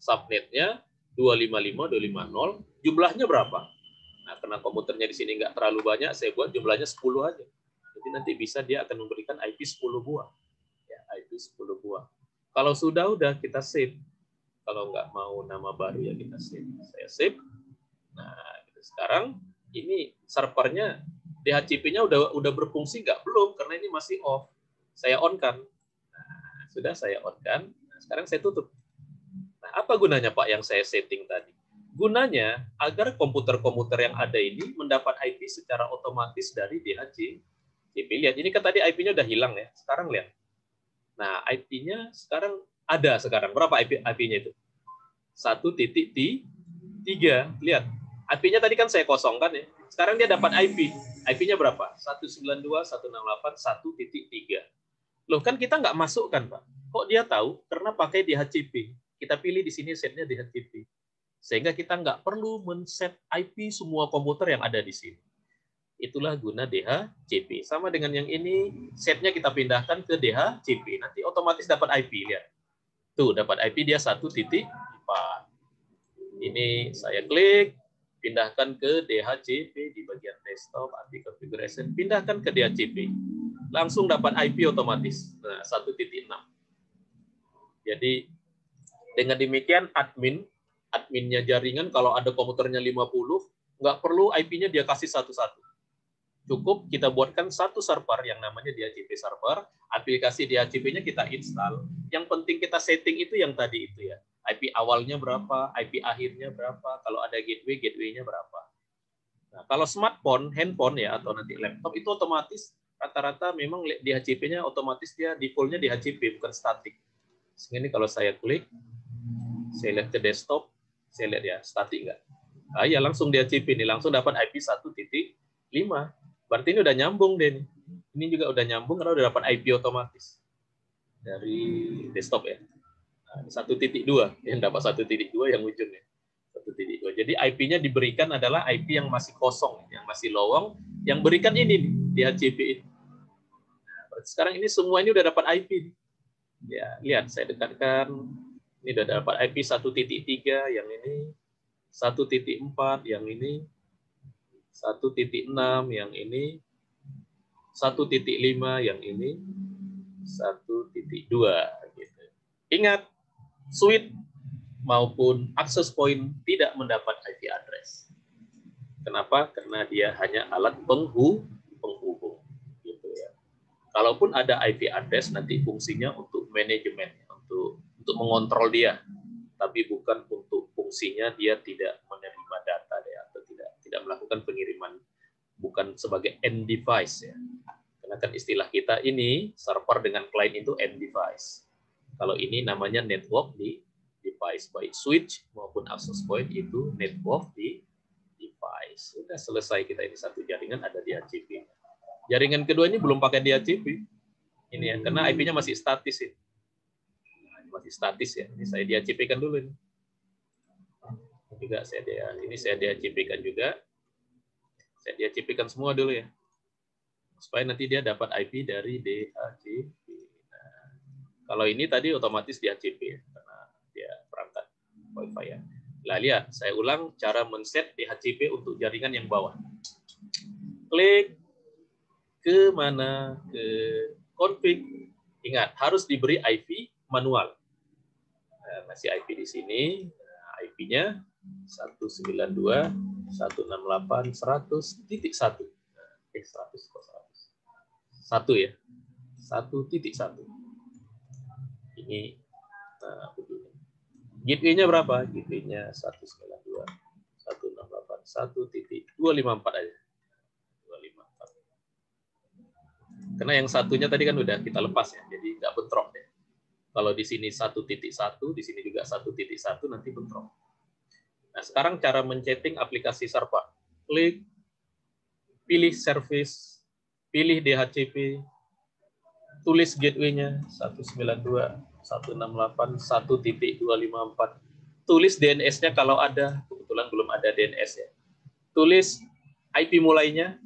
subnetnya 255.250, jumlahnya berapa? Nah, karena komputernya di sini nggak terlalu banyak, saya buat jumlahnya 10 aja. Jadi nanti bisa dia akan memberikan IP 10 buah. Ya, IP 10 buah. Kalau sudah kita save. Kalau nggak mau nama baru ya kita save. Saya save. Nah, sekarang ini servernya DHCP-nya udah berfungsi nggak? Belum, karena ini masih off. Saya on kan. Nah, sudah saya on kan. Nah, sekarang saya tutup. Nah, apa gunanya Pak yang saya setting tadi? Gunanya agar komputer-komputer yang ada ini mendapat IP secara otomatis dari DHCP. Lihat, ini kan tadi IP-nya udah hilang ya. Sekarang lihat. Nah, IP-nya sekarang ada sekarang. Berapa IP-nya itu? 1.3. Lihat. IP-nya tadi kan saya kosongkan ya. Sekarang dia dapat IP. IP-nya berapa? 192.168.1.3. Loh, kan kita nggak masukkan, Pak. Kok dia tahu? Karena pakai DHCP. Kita pilih di sini setnya DHCP. Sehingga kita nggak perlu men-set IP semua komputer yang ada di sini. Itulah guna DHCP. Sama dengan yang ini, setnya kita pindahkan ke DHCP. Nanti otomatis dapat IP. Lihat. Tuh, dapat IP dia 1.4. Ini saya klik, pindahkan ke DHCP di bagian desktop, IP configuration, pindahkan ke DHCP. Langsung dapat IP otomatis. Nah, 1.6. Jadi, dengan demikian adminnya jaringan, kalau ada komputernya 50, nggak perlu IP-nya dia kasih satu-satu. Cukup kita buatkan satu server yang namanya DHCP server, aplikasi DHCP-nya kita install. Yang penting kita setting itu yang tadi itu ya. IP awalnya berapa, IP akhirnya berapa, kalau ada gateway-nya berapa. Nah, kalau smartphone, handphone ya, atau nanti laptop, itu otomatis rata-rata memang DHCP-nya otomatis dia default-nya DHCP, bukan statik. Sehingga ini kalau saya klik, saya lihat ke desktop, saya lihat ya, statik nggak? Ah, ya langsung DHCP ini, langsung dapat IP 1.5. Berarti ini udah nyambung deh nih. Ini juga udah nyambung karena udah dapat IP otomatis dari desktop ya. Nah, 1.2 yang dapat 1.2 yang ujungnya 1.2. Jadi IP-nya diberikan adalah IP yang masih kosong, yang masih lowong, yang berikan ini nih, DHCP ini. Nah, sekarang ini semua ini udah dapat IP. Ya, lihat saya dekatkan. Ini udah dapat IP 1.3 yang ini, 1.4 yang ini, 1.6 yang ini, 1.5 yang ini, 1.2 gitu. Ingat, switch maupun access point tidak mendapat IP address. Kenapa? Karena dia hanya alat penghubung gitu ya. Kalaupun ada IP address nanti fungsinya untuk manajemen, untuk mengontrol dia, tapi bukan untuk fungsinya dia tidak menerima data ya, atau tidak melakukan pengiriman, bukan sebagai end device ya. Karena kan istilah kita ini server dengan client itu end device. Kalau ini namanya network di device, baik switch maupun access point itu network di device. Sudah selesai kita ini satu jaringan ada DHCP. Jaringan kedua ini belum pakai DHCP. Ini ya, karena IP-nya masih statis ini. Masih statis ya. Ini saya DHCP-kan dulu ini. Juga saya DHCP-kan juga. Saya DHCP-kan semua dulu ya. Supaya nanti dia dapat IP dari DHCP. Nah, kalau ini tadi otomatis DHCP ya, karena dia perangkat Wi-Fi ya. Nah, lihat, saya ulang cara men-set DHCP untuk jaringan yang bawah. Klik ke mana? Ke config. Ingat, harus diberi IP manual. Nah, masih IP di sini. Nah, IP-nya 192.168.100.1. 100 ya. 1.1. Ini begini. Gateway-nya berapa? Gateway-nya 192.168.1.254 aja. 254. Karena yang satunya tadi kan udah kita lepas ya, jadi nggak bentrok ya. Kalau di sini 1.1, di sini juga 1.1, nanti bentrok. Nah, sekarang cara men-setting aplikasi server. Klik, pilih service, pilih DHCP, tulis gateway-nya 192.168.1.254. Tulis DNS-nya kalau ada, kebetulan belum ada DNS ya. Tulis IP mulainya,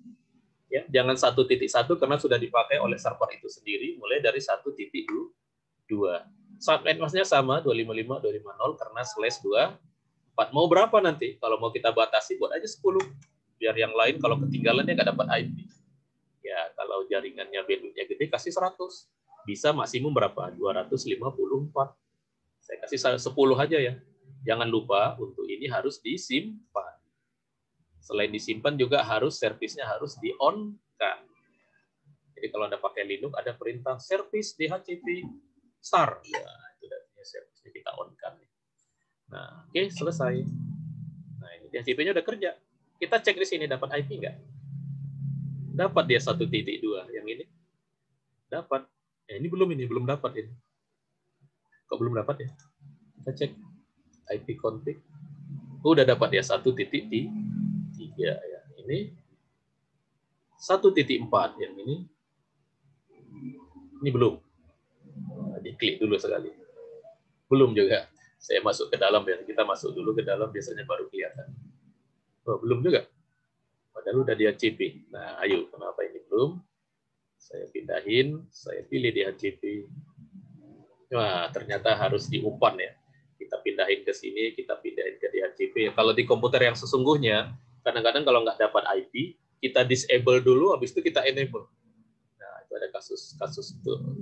Ya, jangan 1.1 karena sudah dipakai oleh server itu sendiri mulai dari 1.2. Subnetnya sama 255, 250 karena /24. Mau berapa nanti? Kalau mau kita batasi buat aja 10. Biar yang lain kalau ketinggalan dia nggak dapat IP. Ya, kalau jaringannya bandwidth-nya gede kasih 100. Bisa maksimum berapa? 254. Saya kasih 10 aja ya. Jangan lupa untuk ini harus disimpan. Selain disimpan juga harus servisnya harus di-on-kan. Jadi kalau Anda pakai Linux ada perintah service DHCP start. Ya, itu artinya servisnya kita on-kan. Nah, oke, selesai. Nah, ini DHCP-nya udah kerja. Kita cek di sini dapat IP nggak? Dapat dia 1.2. Yang ini dapat. Ini belum dapat ini. Kok belum dapat ya? Kita cek IP config. Udah dapat ya 1.3 ya. Ini 1.4 yang ini belum. Nah, diklik dulu sekali. Belum juga. Saya masuk ke dalam ya. Kita masuk dulu ke dalam biasanya baru kelihatan. Oh, belum juga. Padahal udah DHCP. Nah, ayo kenapa ini belum? Saya pindahin, saya pilih DHCP. Wah, ternyata harus diumpan ya. Kita pindahin ke sini, kita pindahin ke DHCP. Kalau di komputer yang sesungguhnya, kadang-kadang kalau nggak dapat IP, kita disable dulu, habis itu kita enable. Nah, itu ada kasus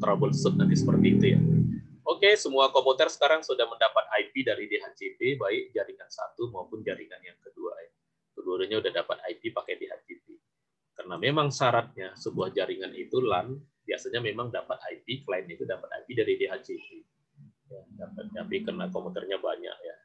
troubleshoot nanti seperti itu ya. Oke, semua komputer sekarang sudah mendapat IP dari DHCP, baik jaringan satu maupun jaringan yang kedua. Ya. Kedua-duanya udah dapat IP pakai DHCP. Karena memang syaratnya sebuah jaringan itu LAN, biasanya memang dapat IP, klien itu dapat IP dari DHCP. Ya, dapat IP karena komputernya banyak ya.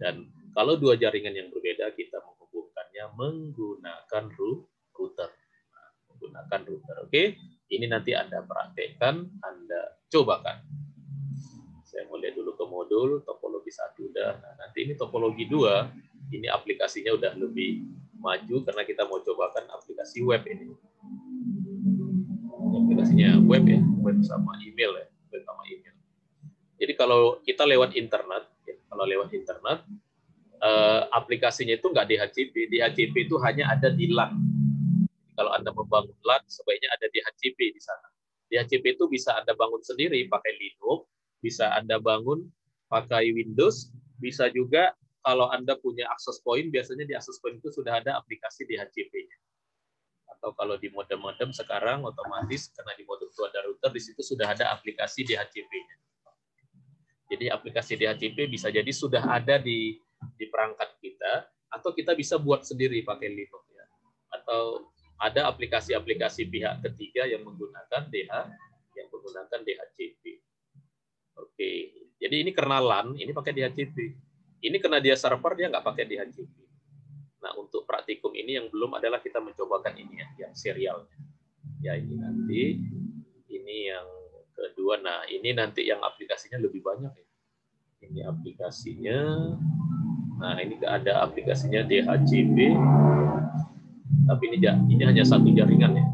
Dan kalau dua jaringan yang berbeda, kita menghubungkannya menggunakan router. Nah, menggunakan router. Oke, ini nanti Anda praktekkan, Anda cobakan. Saya mau lihat dulu ke modul, topologi 1 udah. Nah, nanti ini topologi 2, ini aplikasinya udah lebih maju karena kita mau cobakan aplikasi web ini. Aplikasinya web ya, web sama email ya, web sama email. Jadi kalau kita lewat internet, ya, aplikasinya itu nggak DHCP. DHCP itu hanya ada di LAN. Kalau Anda membangun LAN, sebaiknya ada DHCP di sana. DHCP itu bisa Anda bangun sendiri pakai Linux, bisa Anda bangun pakai Windows, bisa juga kalau Anda punya access point, biasanya di access point itu sudah ada aplikasi DHCP-nya. Atau kalau di modem-modem sekarang otomatis, karena di modem itu ada router, di situ sudah ada aplikasi DHCP-nya. Jadi aplikasi DHCP bisa jadi sudah ada di perangkat kita, atau kita bisa buat sendiri pakai Linux. Ya. Atau ada aplikasi-aplikasi pihak ketiga yang menggunakan DHCP. Oke, jadi ini karena LAN, ini pakai DHCP. Ini karena dia server, dia nggak pakai DHCP. Nah, untuk praktikum ini yang belum adalah kita mencobakan ini ya, yang serialnya. Ya, ini nanti, ini yang kedua. Nah, ini nanti yang aplikasinya lebih banyak ya. Ini aplikasinya. Nah, ini ada aplikasinya DHCP. Tapi ini hanya satu jaringan ya.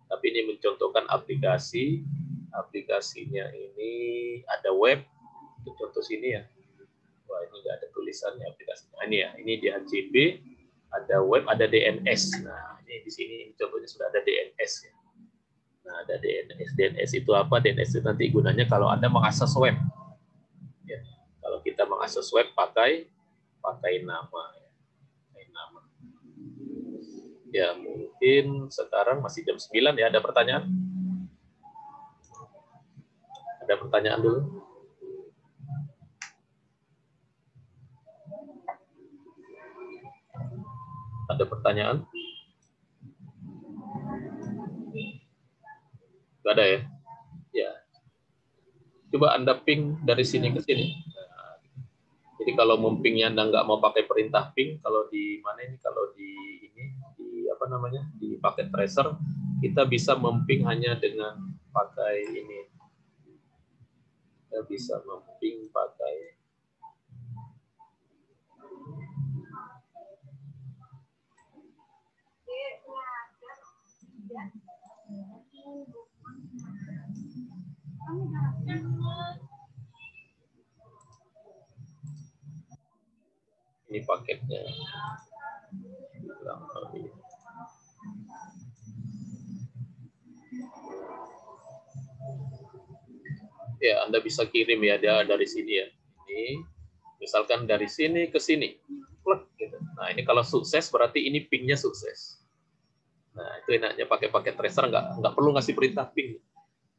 Tapi ini mencontohkan aplikasinya ini ada web, itu contoh sini ya. Wah, ini nggak ada tulisannya aplikasinya. Ini ya, ini DHCP, ada web, ada DNS. Nah, ini di sini contohnya sudah ada DNS ya. Nah, ada DNS. DNS itu apa? DNS itu nanti gunanya kalau Anda mengakses web. Ya, kalau kita mengakses web pakai nama. Ya, mungkin sekarang masih jam 9 ya. Ada pertanyaan? Ada pertanyaan dulu? Ada pertanyaan? Nggak ada ya? Ya. Coba Anda ping dari sini ke sini. Nah, jadi kalau mempingnya Anda nggak mau pakai perintah ping, kalau di mana ini? Kalau di apa namanya? Di paket tracer, kita bisa memping hanya dengan pakai ini. Kita bisa memping pakai ini paketnya. Ya, Anda bisa kirim ya dari sini ya. Ini misalkan dari sini ke sini. Plek, gitu. Nah, ini kalau sukses berarti ini pingnya sukses. Nah, itu enaknya pakai paket tracer, nggak perlu ngasih perintah ping.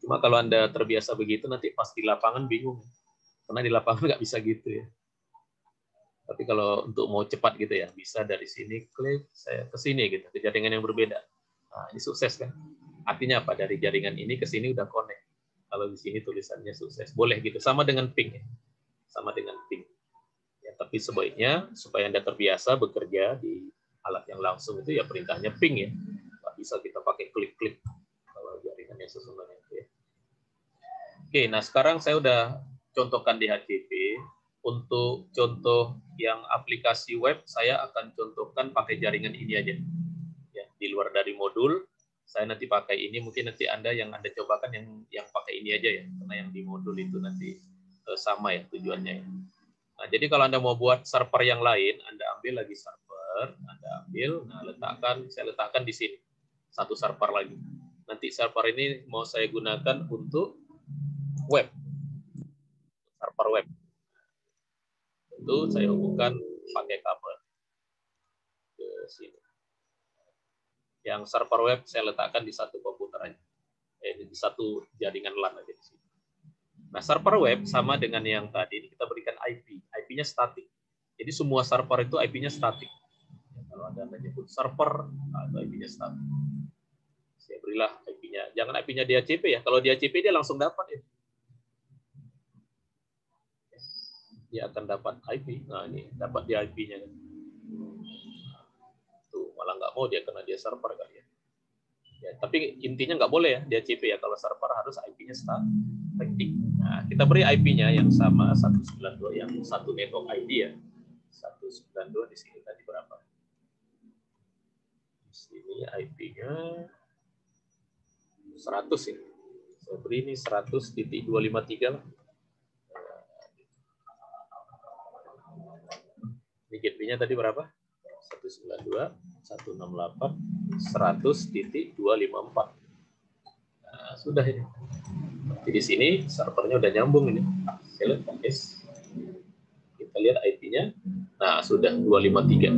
Cuma kalau Anda terbiasa begitu, nanti pas di lapangan bingung. Karena di lapangan nggak bisa gitu ya. Tapi kalau untuk mau cepat gitu ya, bisa dari sini klik, saya ke sini gitu, ke jaringan yang berbeda. Nah, ini sukses kan? Artinya apa? Dari jaringan ini ke sini udah connect. Kalau di sini tulisannya sukses. Boleh gitu, sama dengan ping ya. Sama dengan ping. Ya, tapi sebaiknya supaya Anda terbiasa bekerja di alat yang langsung itu ya perintahnya ping ya. Nggak bisa kita pakai klik-klik kalau jaringan yang sesungguhnya itu ya. Oke, nah sekarang saya udah contohkan di HCP. Untuk contoh yang aplikasi web, saya akan contohkan pakai jaringan ini aja. Ya, di luar dari modul, saya nanti pakai ini. Mungkin nanti Anda cobakan yang pakai ini aja ya, karena yang di modul itu nanti sama ya tujuannya ya. Nah, jadi kalau Anda mau buat server yang lain, Anda ambil lagi server, Anda ambil, nah saya letakkan di sini. Satu server lagi. Nanti server ini mau saya gunakan untuk web. Server web. Itu saya hubungkan pakai kabel ke sini. Yang server web saya letakkan di satu komputer aja. Di satu jaringan LAN aja di sini. Nah, server web sama dengan yang tadi, kita berikan IP. IP-nya statik. Jadi semua server itu IP-nya statik. Kalau Anda menyebut server, atau IP-nya statik. Saya berilah IP-nya. Jangan IP-nya DHCP ya. Kalau DHCP dia langsung dapat ya. Dia akan dapat IP. Nah, ini dapat di IP-nya. Tuh, malah nggak mau dia karena dia server kali ya. Ya, tapi intinya nggak boleh ya DHCP ya. Kalau server harus IP-nya statik. Nah, kita beri IP-nya yang sama 192 yang satu network ID ya. 192 di sini tadi berapa? Di sini IP-nya 100 ya. Saya beri ini 100.253 lah. Ini gateway-nya tadi berapa? 192, 168, 100.254. Nah, sudah ini. Jadi di sini servernya udah nyambung ini. Saya lihat guys. Kita lihat IP-nya. Nah, sudah 253.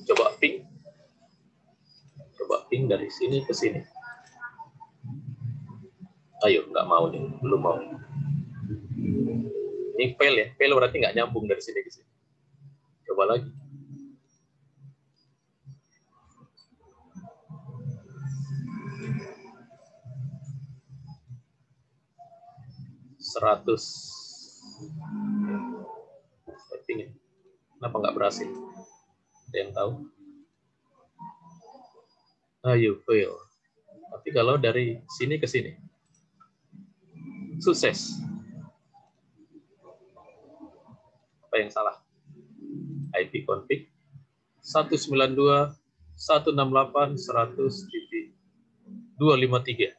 Coba ping. Coba ping dari sini ke sini. Ayo, nggak mau nih, belum mau. Ini fail ya, fail berarti nggak nyambung dari sini ke sini. Coba lagi. Setting. Kenapa nggak berhasil? Ada yang tahu? Ayo, fail. Tapi kalau dari sini ke sini, sukses. Apa yang salah? IP config 192.168.100.253.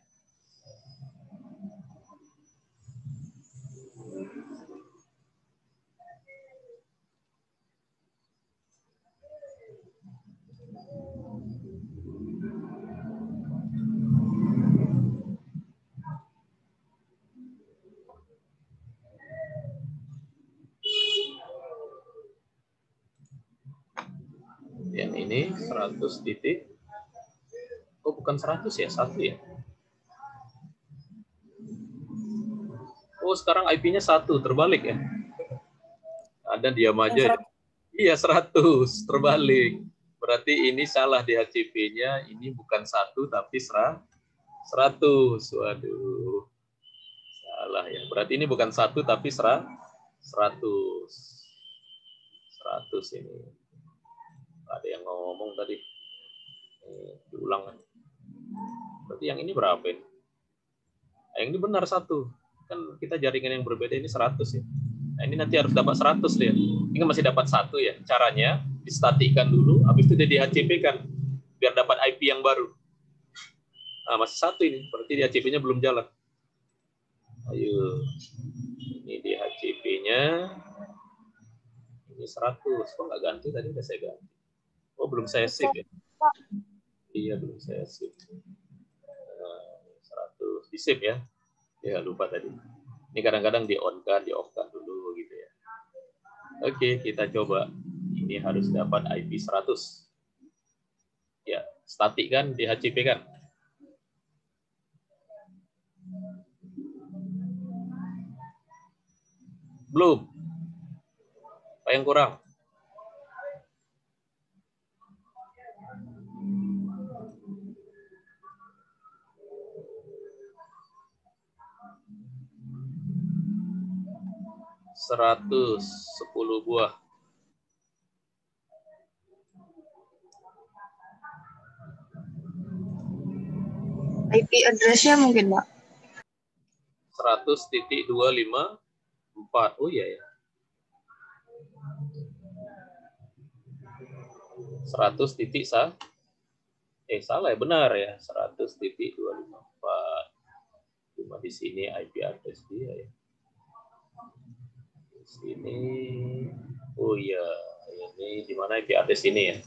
Yang ini 100 titik. Oh, bukan 100 ya, 1 ya. Oh, sekarang IP-nya 1, terbalik ya. Ada diam aja. Iya, 100, terbalik. Berarti ini salah di HCP-nya, ini bukan 1 tapi 100. Waduh. Salah ya. Berarti ini bukan 1 tapi 100. 100 ini. Ada yang ngomong tadi. Diulang. Berarti yang ini berapa ini? Yang ini benar 1. Kan kita jaringan yang berbeda ini 100 ya. Nah, ini nanti harus dapat 100 dia. Ini masih dapat 1 ya. Caranya distatikkan dulu, habis itu dia di HCP kan biar dapat IP yang baru. Nah, masih 1 ini. Berarti di HCP-nya belum jalan. Ayo. Ini di HCP-nya. Ini 100. Kok nggak ganti tadi? Udah saya ganti. Oh, belum saya save ya. Iya, belum saya save. di save ya. Ya lupa tadi. Ini kadang-kadang di on kan, di off kan dulu gitu ya. Oke, kita coba. Ini harus dapat IP 100. Ya, statik kan, DHCP kan. Belum. Apa yang kurang? Seratus 10 buah. IP address-nya mungkin, Pak. 100.254. Oh iya ya. 100 titik salah ya, benar ya. 100.254. Cuma di sini IP address dia ya. Di sini. Oh iya, ini di mana IP address ini ya?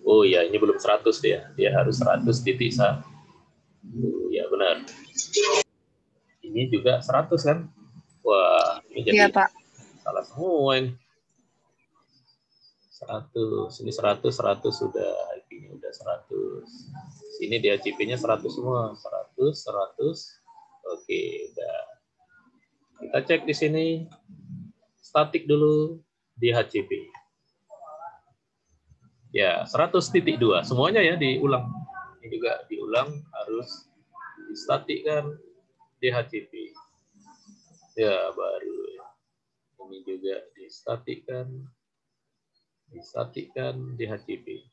Oh iya, ini belum 100 dia. Dia harus 100 titik Oh ya benar. Ini juga 100 kan? Wah, ini jadi Iya, Pak. salah semua ini. 100, ini 100 sudah, IP-nya udah 100. Sini DHCP-nya 100 semua, 100. Oke, udah. Kita cek di sini. Statik dulu DHCP. Ya, 100.2. Semuanya ya diulang. Ini juga diulang, harus distatikkan DHCP. Ya, baru. Ini juga distatikkan DHCP.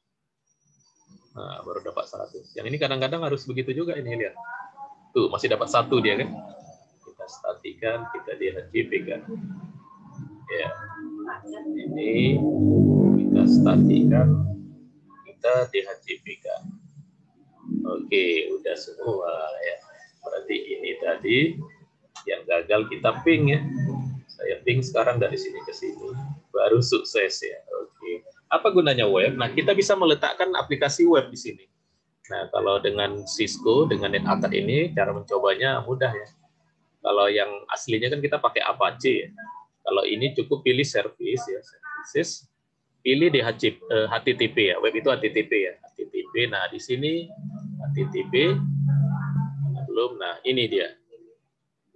Nah, baru dapat 100. Yang ini kadang-kadang harus begitu juga ini, lihat. Tuh, masih dapat 1 dia kan. Kita statikkan, kita DHCP kan. Ya. Ini kita statikkan, kita DHCP kan. Oke, udah semua ya. Berarti ini tadi yang gagal kita ping ya. Saya ping sekarang dari sini ke sini, baru sukses ya. Oke. Apa gunanya web? Nah, kita bisa meletakkan aplikasi web di sini. Nah, kalau dengan Cisco, dengan NetAcad ini, cara mencobanya mudah ya. Kalau yang aslinya kan kita pakai Apache ya. Kalau ini cukup pilih service ya, services, pilih di HTTP ya. Web itu HTTP ya. HTTP. Nah, di sini HTTP belum. Nah, ini dia.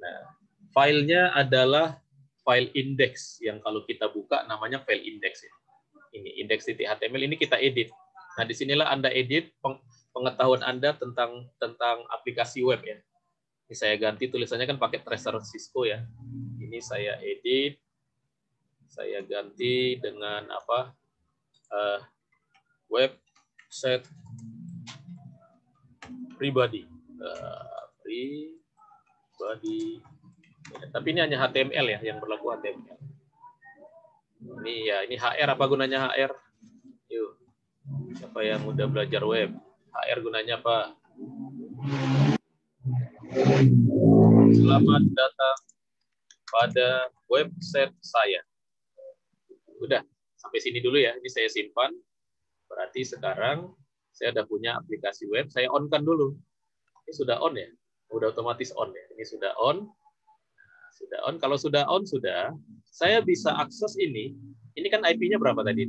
Nah, filenya adalah file index yang kalau kita buka namanya file index ya. Ini index.html ini kita edit. Nah, disinilah Anda edit pengetahuan Anda tentang aplikasi web ya. Ini saya ganti tulisannya kan pakai tracer Cisco ya. Ini saya edit, saya ganti dengan apa? Website pribadi. Pribadi. Ya, tapi ini hanya HTML ya, yang berlaku HTML. Ini ya, ini HR, apa gunanya HR? Yuk, siapa yang udah belajar web? HR gunanya apa? Selamat datang pada website saya. Udah, sampai sini dulu ya. Ini saya simpan. Berarti sekarang saya udah punya aplikasi web. Saya on-kan dulu. Ini sudah on ya? Udah otomatis on ya. Ini sudah on. Nah, sudah on. Kalau sudah on, sudah. Saya bisa akses ini. Ini kan IP-nya berapa tadi?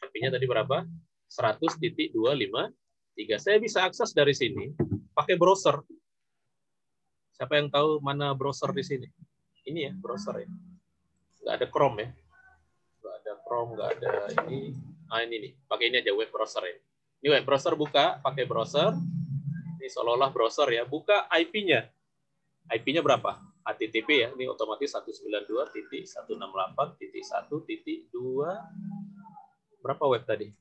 IP-nya tadi berapa? 100.253. Saya bisa akses dari sini pakai browser. Siapa yang tahu mana browser di sini? Ini ya, browser ya. Nggak ada Chrome ya. Nggak ada Chrome, nggak ada ini. Ah, ini nih. Pakai ini aja, web browser ya. Ini web browser, buka, pakai browser. Ini seolah-olah browser ya. Buka IP-nya. IP-nya berapa? HTTP ya. Ini otomatis 192.168.1.2. Berapa web tadi?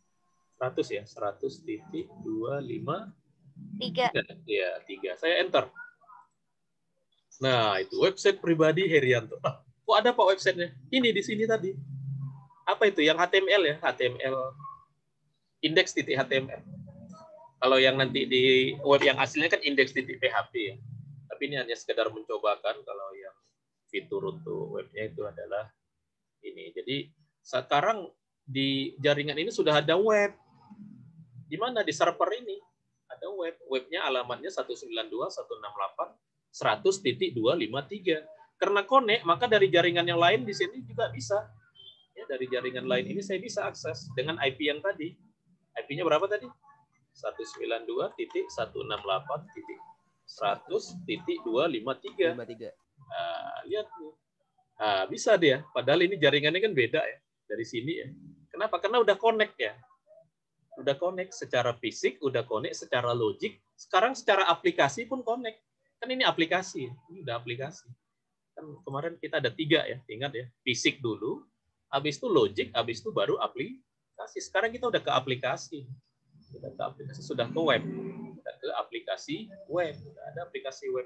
100 ya. 100.253. Ya, 3. Saya enter. Nah, itu website pribadi Herianto. Ah, kok ada Pak websitenya? Ini di sini tadi. Apa itu? Yang HTML ya? HTML index.html. Kalau yang nanti di web yang aslinya kan index.php ya. Tapi ini hanya sekedar mencobakan. Kalau yang fitur untuk webnya itu adalah ini. Jadi sekarang di jaringan ini sudah ada web. Di mana? Di server ini. Ada web. Webnya alamatnya 192.168.100.253. Karena connect, maka dari jaringan yang lain di sini juga bisa. Ya, dari jaringan lain ini saya bisa akses dengan IP yang tadi. IP-nya berapa tadi? 192.168.100.253. Nah, lihat nih. Nah, bisa dia. Padahal ini jaringannya kan beda ya. Dari sini ya. Kenapa? Karena udah connect ya. Udah connect secara fisik, udah connect secara logik. Sekarang secara aplikasi pun connect. Kan ini aplikasi. Ini udah aplikasi. Kan kemarin kita ada 3 ya. Ingat ya. Fisik dulu, habis itu logik, habis itu baru aplikasi. Sekarang kita udah ke aplikasi. Sudah ke aplikasi, sudah ke web. Sudah ke aplikasi web. Sudah ada aplikasi web.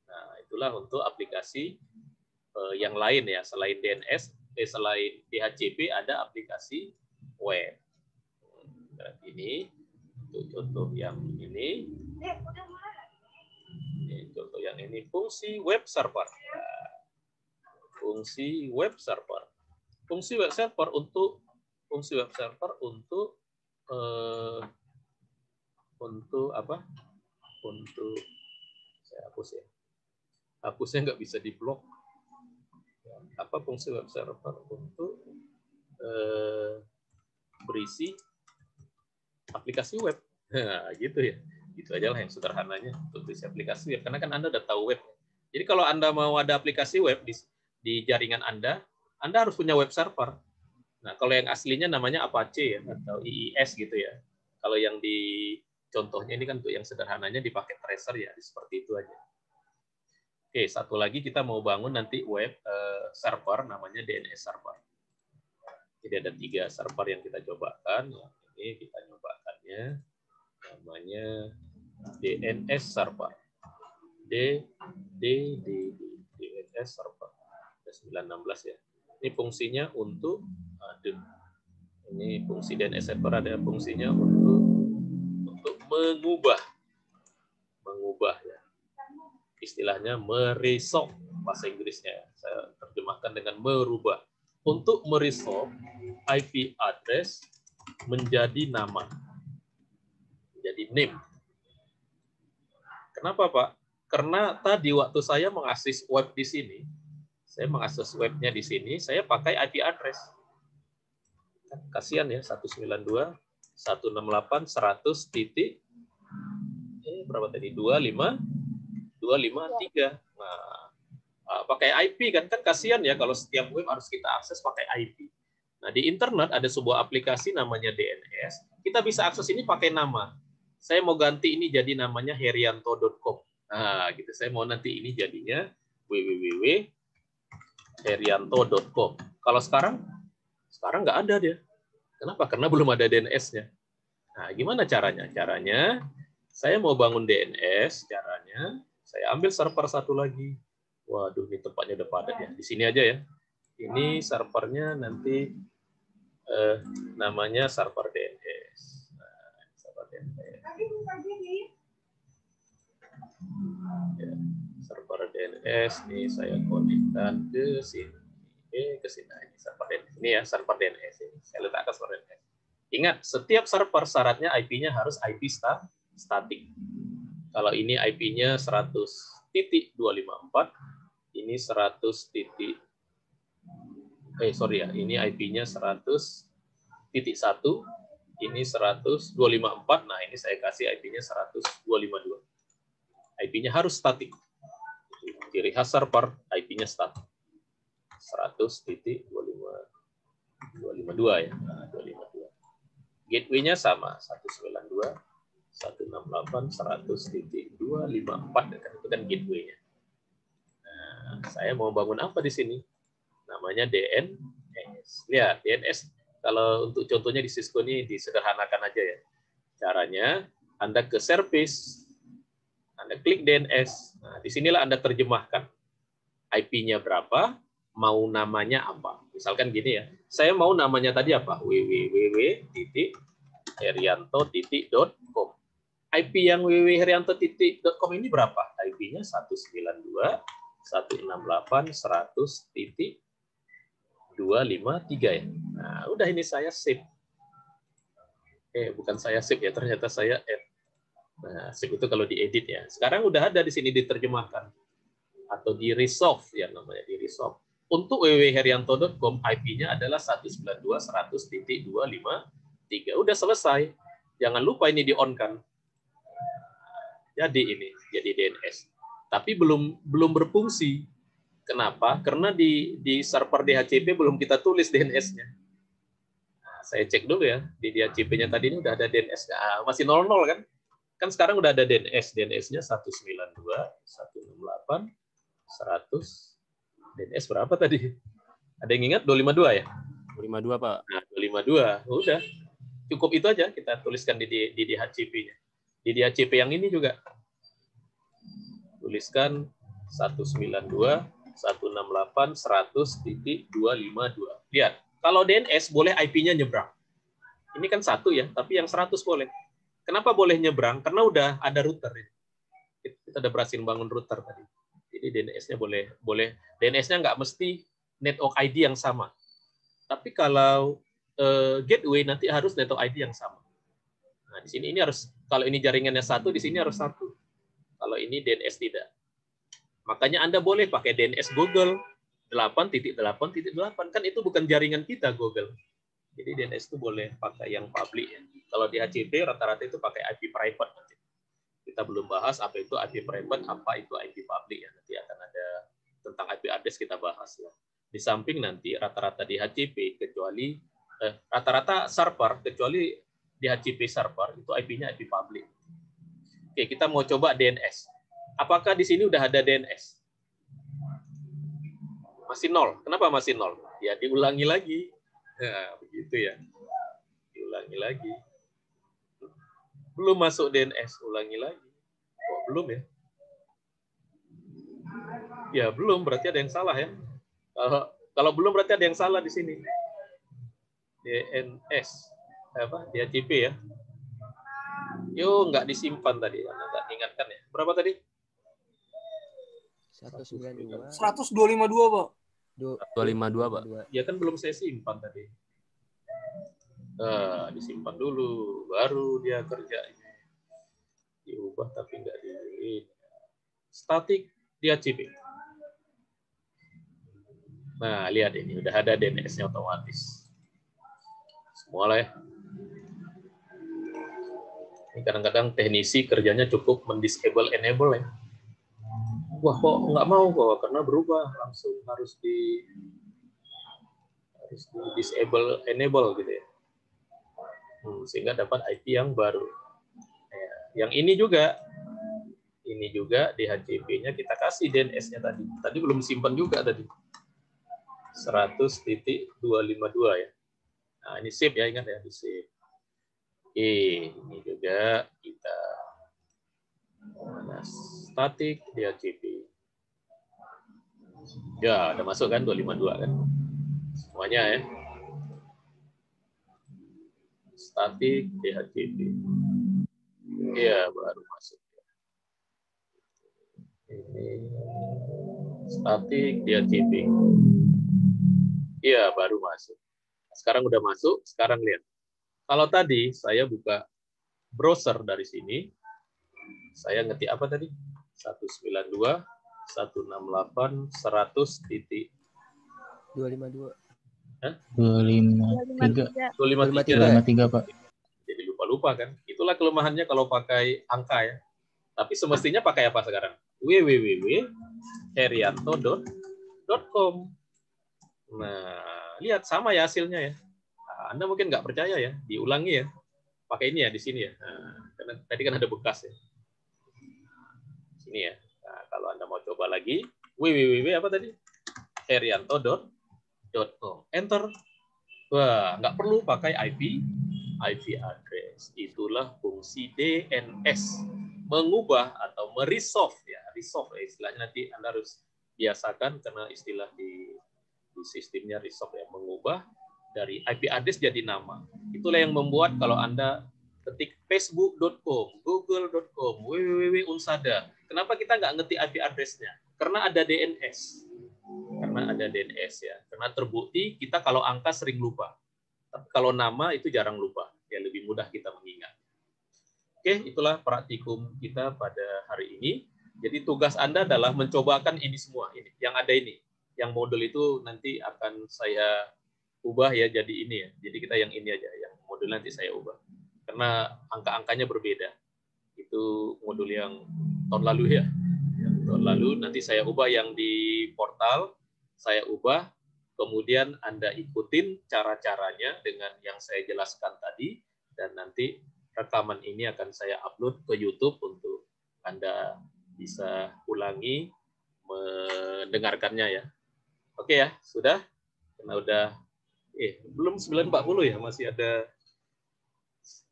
Nah, itulah untuk aplikasi yang lain ya, selain DNS, selain DHCP ada aplikasi web. Ini untuk contoh yang ini. Ini contoh yang ini fungsi web server. Fungsi web server. Fungsi web server untuk apa? Untuk saya hapus ya. Hapusnya nggak bisa diblok. Apa fungsi web server untuk berisi aplikasi web. Nah, gitu ya. Itu aja lah yang sederhananya untuk berisi aplikasi web. Karena kan Anda udah tahu web. Jadi kalau Anda mau ada aplikasi web di jaringan Anda harus punya web server. Nah, kalau yang aslinya namanya Apache ya, atau IIS gitu ya. Kalau yang di contohnya ini kan untuk yang sederhananya dipakai tracer ya, seperti itu aja. Oke, satu lagi kita mau bangun nanti web server namanya DNS server. Jadi ada 3 server yang kita cobakan. Ini kita cobakannya namanya DNS server. DNS server. Ada 916 ya. Ini fungsinya untuk ini fungsi DNS server ada fungsinya untuk mengubah ya. Istilahnya meresolve bahasa Inggrisnya. Saya terjemahkan dengan merubah. Untuk meresolve IP address menjadi nama. Menjadi name. Kenapa, Pak? Karena tadi waktu saya mengakses web di sini, saya mengakses webnya di sini, saya pakai IP address. Kasihan ya, 192.168.100. Berapa tadi? 253. Nah, pakai IP kan kasihan ya kalau setiap web harus kita akses pakai IP. Nah, di internet ada sebuah aplikasi namanya DNS. Kita bisa akses ini pakai nama. Saya mau ganti ini jadi namanya herianto.com. Nah, gitu. Saya mau nanti ini jadinya www.herianto.com. Kalau sekarang nggak ada dia. Kenapa? Karena belum ada DNS-nya. Nah, gimana caranya? Caranya saya mau bangun DNS, caranya saya ambil server satu lagi. Waduh, ini tempatnya udah padat ya. Di sini aja ya. Ini servernya nanti namanya server DNS. Nah, server DNS. Ya, server DNS ini saya konekkan ke sini. Ke sini. Ini server DNS. Ini ya server DNS ini. Saya letakkan server DNS. Ingat, setiap server syaratnya IP-nya harus IP statik. Kalau ini IP-nya 100.254, ini 100. Ini IP-nya 100.1, ini 100.254. Nah, ini saya kasih IP-nya 100.252. IP-nya harus statik. Ciri khas server IP-nya statik. 100.252 ya. Nah, 252. Gateway-nya sama, 192.168.100.254. Itu kan gateway-nya. Nah, saya mau bangun apa di sini? Namanya DNS. Lihat, DNS kalau untuk contohnya di Cisco ini disederhanakan aja ya. Caranya, Anda ke service, Anda klik DNS. Nah, disinilah Anda terjemahkan IP-nya berapa, mau namanya apa. Misalkan gini ya, saya mau namanya tadi apa? www.herianto.com. IP yang www.herianto.com ini berapa? IP-nya 192.168.100.253 ya. Nah, udah ini saya save. Bukan saya save ya, ternyata saya add. Nah, SIP itu kalau diedit ya. Sekarang udah ada di sini diterjemahkan atau di resolve ya namanya, di resolve. Untuk www.herianto.com IP-nya adalah 192.100.253. Udah selesai. Jangan lupa ini di-on-kan. Jadi ini jadi DNS. Tapi belum berfungsi. Kenapa? Karena di server DHCP belum kita tulis DNS-nya. Nah, saya cek dulu ya. Di DHCP-nya tadi ini udah ada DNS. Nah, masih 00 kan? Kan sekarang udah ada DNS. DNS-nya 192.168.100. DNS berapa tadi? Ada yang ingat? 252 ya? 252, Pak. Nah, 252. Udah. Cukup itu aja kita tuliskan di DHCP-nya. Di DHCP yang ini juga. Tuliskan 192.168.100.252. Lihat, kalau DNS boleh IP-nya nyebrang. Ini kan 1 ya, tapi yang 100 boleh. Kenapa boleh nyebrang? Karena udah ada router. Kita udah berhasil bangun router tadi. Jadi DNS-nya boleh DNS-nya nggak mesti network ID yang sama. Tapi kalau gateway nanti harus network ID yang sama. Nah, di sini ini harus, kalau ini jaringannya 1, di sini harus 1. Kalau ini DNS tidak. Makanya Anda boleh pakai DNS Google 8.8.8. Kan itu bukan jaringan kita Google. Jadi DNS itu boleh pakai yang public ya. Kalau di HCP rata-rata itu pakai IP private nanti. Kita belum bahas apa itu IP private, apa itu IP public ya. Nanti akan ada tentang IP address kita bahas ya. Di samping nanti rata-rata di HCP kecuali rata-rata server kecuali di HCP server itu IP-nya IP public. Oke, kita mau coba DNS. Apakah di sini udah ada DNS? Masih 0. Kenapa masih 0? Ya diulangi lagi. Nah, begitu ya. Diulangi lagi. Belum masuk DNS, ulangi lagi. Oh, belum ya? Ya, belum, berarti ada yang salah ya. Kalau belum berarti ada yang salah di sini. DNS apa? DHCP ya. Yo, nggak disimpan tadi, nggak diingatkan ya. Berapa tadi? 192. 102.52, Pak. 252, Pak. Ya kan belum saya simpan tadi. Disimpan dulu, baru dia kerja. Diubah tapi nggak di static DHCP. Nah, lihat ini udah ada DNS-nya otomatis. Semua lah ya. Ini kadang-kadang teknisi kerjanya cukup mendisable enable ya. Wah, kok nggak mau kok karena berubah langsung harus di disable enable gitu ya. Sehingga dapat IP yang baru. Yang ini juga DHCP-nya kita kasih DNS-nya tadi. Tadi belum simpan juga tadi. 100.252 ya. Nah, ini save ya, ingat ya, di save. Ini juga kita static DHCP. Ya, ada masuk kan 252 kan? Semuanya ya. Static DHCP. Iya, baru masuk. Ini static DHCP. Iya, baru masuk. Sekarang udah masuk, sekarang lihat. Kalau tadi saya buka browser dari sini, saya ngetik apa tadi? 192.168.100. 253, Pak. Jadi lupa-lupa kan. Itulah kelemahannya kalau pakai angka ya. Tapi semestinya pakai apa sekarang? www.herianto.com. Nah, lihat sama ya hasilnya ya. Anda mungkin nggak percaya ya, diulangi ya. Pakai ini ya di sini ya. Nah, karena tadi kan ada bekas ya. Sini ya. Nah, kalau Anda mau coba lagi, www apa tadi? herianto.com. Enter. Wah, nggak perlu pakai IP address. Itulah fungsi DNS. Mengubah atau meresolve ya. Resolve istilahnya nanti Anda harus biasakan karena istilah di sistemnya resolve yang mengubah dari IP address jadi nama. Itulah yang membuat kalau Anda ketik facebook.com, google.com, www.unsada. Kenapa kita nggak ngetik IP address-nya? Karena ada DNS. Karena ada DNS ya. Karena terbukti kita kalau angka sering lupa. Tapi kalau nama itu jarang lupa. Ya lebih mudah kita mengingat. Oke, itulah praktikum kita pada hari ini. Jadi tugas Anda adalah mencobakan ini semua, ini yang ada ini. Yang modul itu nanti akan saya ubah ya jadi ini ya. Jadi kita yang ini aja, yang modul nanti saya ubah. Karena angka-angkanya berbeda. Itu modul yang tahun lalu ya. Yang tahun lalu nanti saya ubah yang di portal, saya ubah, kemudian Anda ikutin cara-caranya dengan yang saya jelaskan tadi, dan nanti rekaman ini akan saya upload ke YouTube untuk Anda bisa ulangi mendengarkannya ya. Oke ya, sudah? Karena udah belum 9.40 ya, masih ada,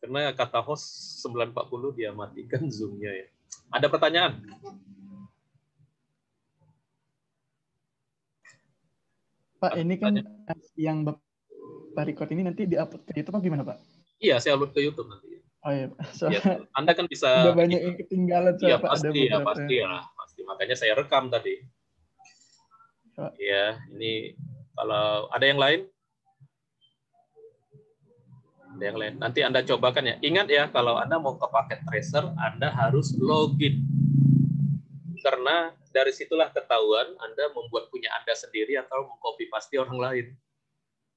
karena kata host 9.40 dia matikan Zoom-nya ya. Ada pertanyaan? Pak, ini kan yang Bapak record ini nanti di-upload ke YouTube apa gimana, Pak? Iya, saya upload ke YouTube nanti. Oh iya, Pak. Ya, Anda kan bisa. Udah banyak yang ketinggalan, Iya, Pak. pasti ya, pasti. Makanya saya rekam tadi. Ya, ini kalau ada yang lain? Ada yang lain. Nanti Anda cobakan ya. Ingat ya, kalau Anda mau ke paket tracer, Anda harus login. Karena dari situlah ketahuan Anda membuat punya Anda sendiri atau mengcopy paste orang lain.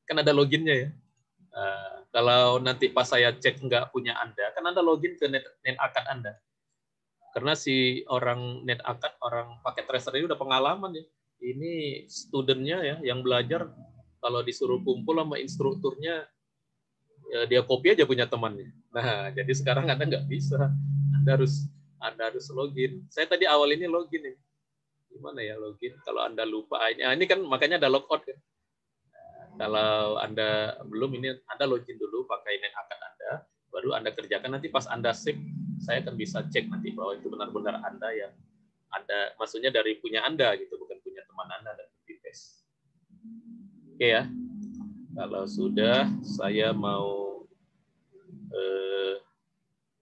Kan ada loginnya ya. Kalau nanti pas saya cek nggak punya Anda, kan Anda login ke NetAcad Anda. Karena si orang NetAcad, orang paket tracer ini udah pengalaman ya. Ini studentnya ya, yang belajar kalau disuruh kumpul sama instrukturnya, ya dia copy aja punya temannya. Nah, jadi sekarang Anda nggak bisa. Anda harus login. Saya tadi awal ini login ini. Gimana ya login? Kalau Anda lupa, ini kan makanya ada logout kan. Kalau Anda belum, ini Anda login dulu pakai NetAcad Anda, baru Anda kerjakan. Nanti pas Anda save, saya akan bisa cek nanti bahwa itu benar-benar Anda yang Anda, maksudnya dari punya Anda gitu, bukan punya teman Anda, dan copy paste. Oke ya. Kalau sudah, saya mau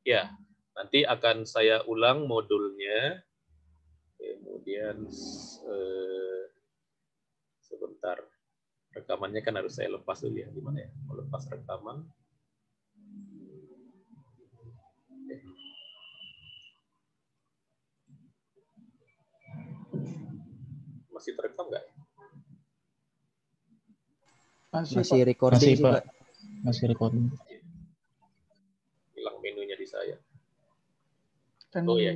ya, nanti akan saya ulang modulnya. Kemudian sebentar. Rekamannya kan harus saya lepas dulu ya. Gimana ya? Mau lepas rekaman. Masih terekam nggak? Masih recording, Pak. Masih recording. Hilang menunya di saya. Kan Oh ya,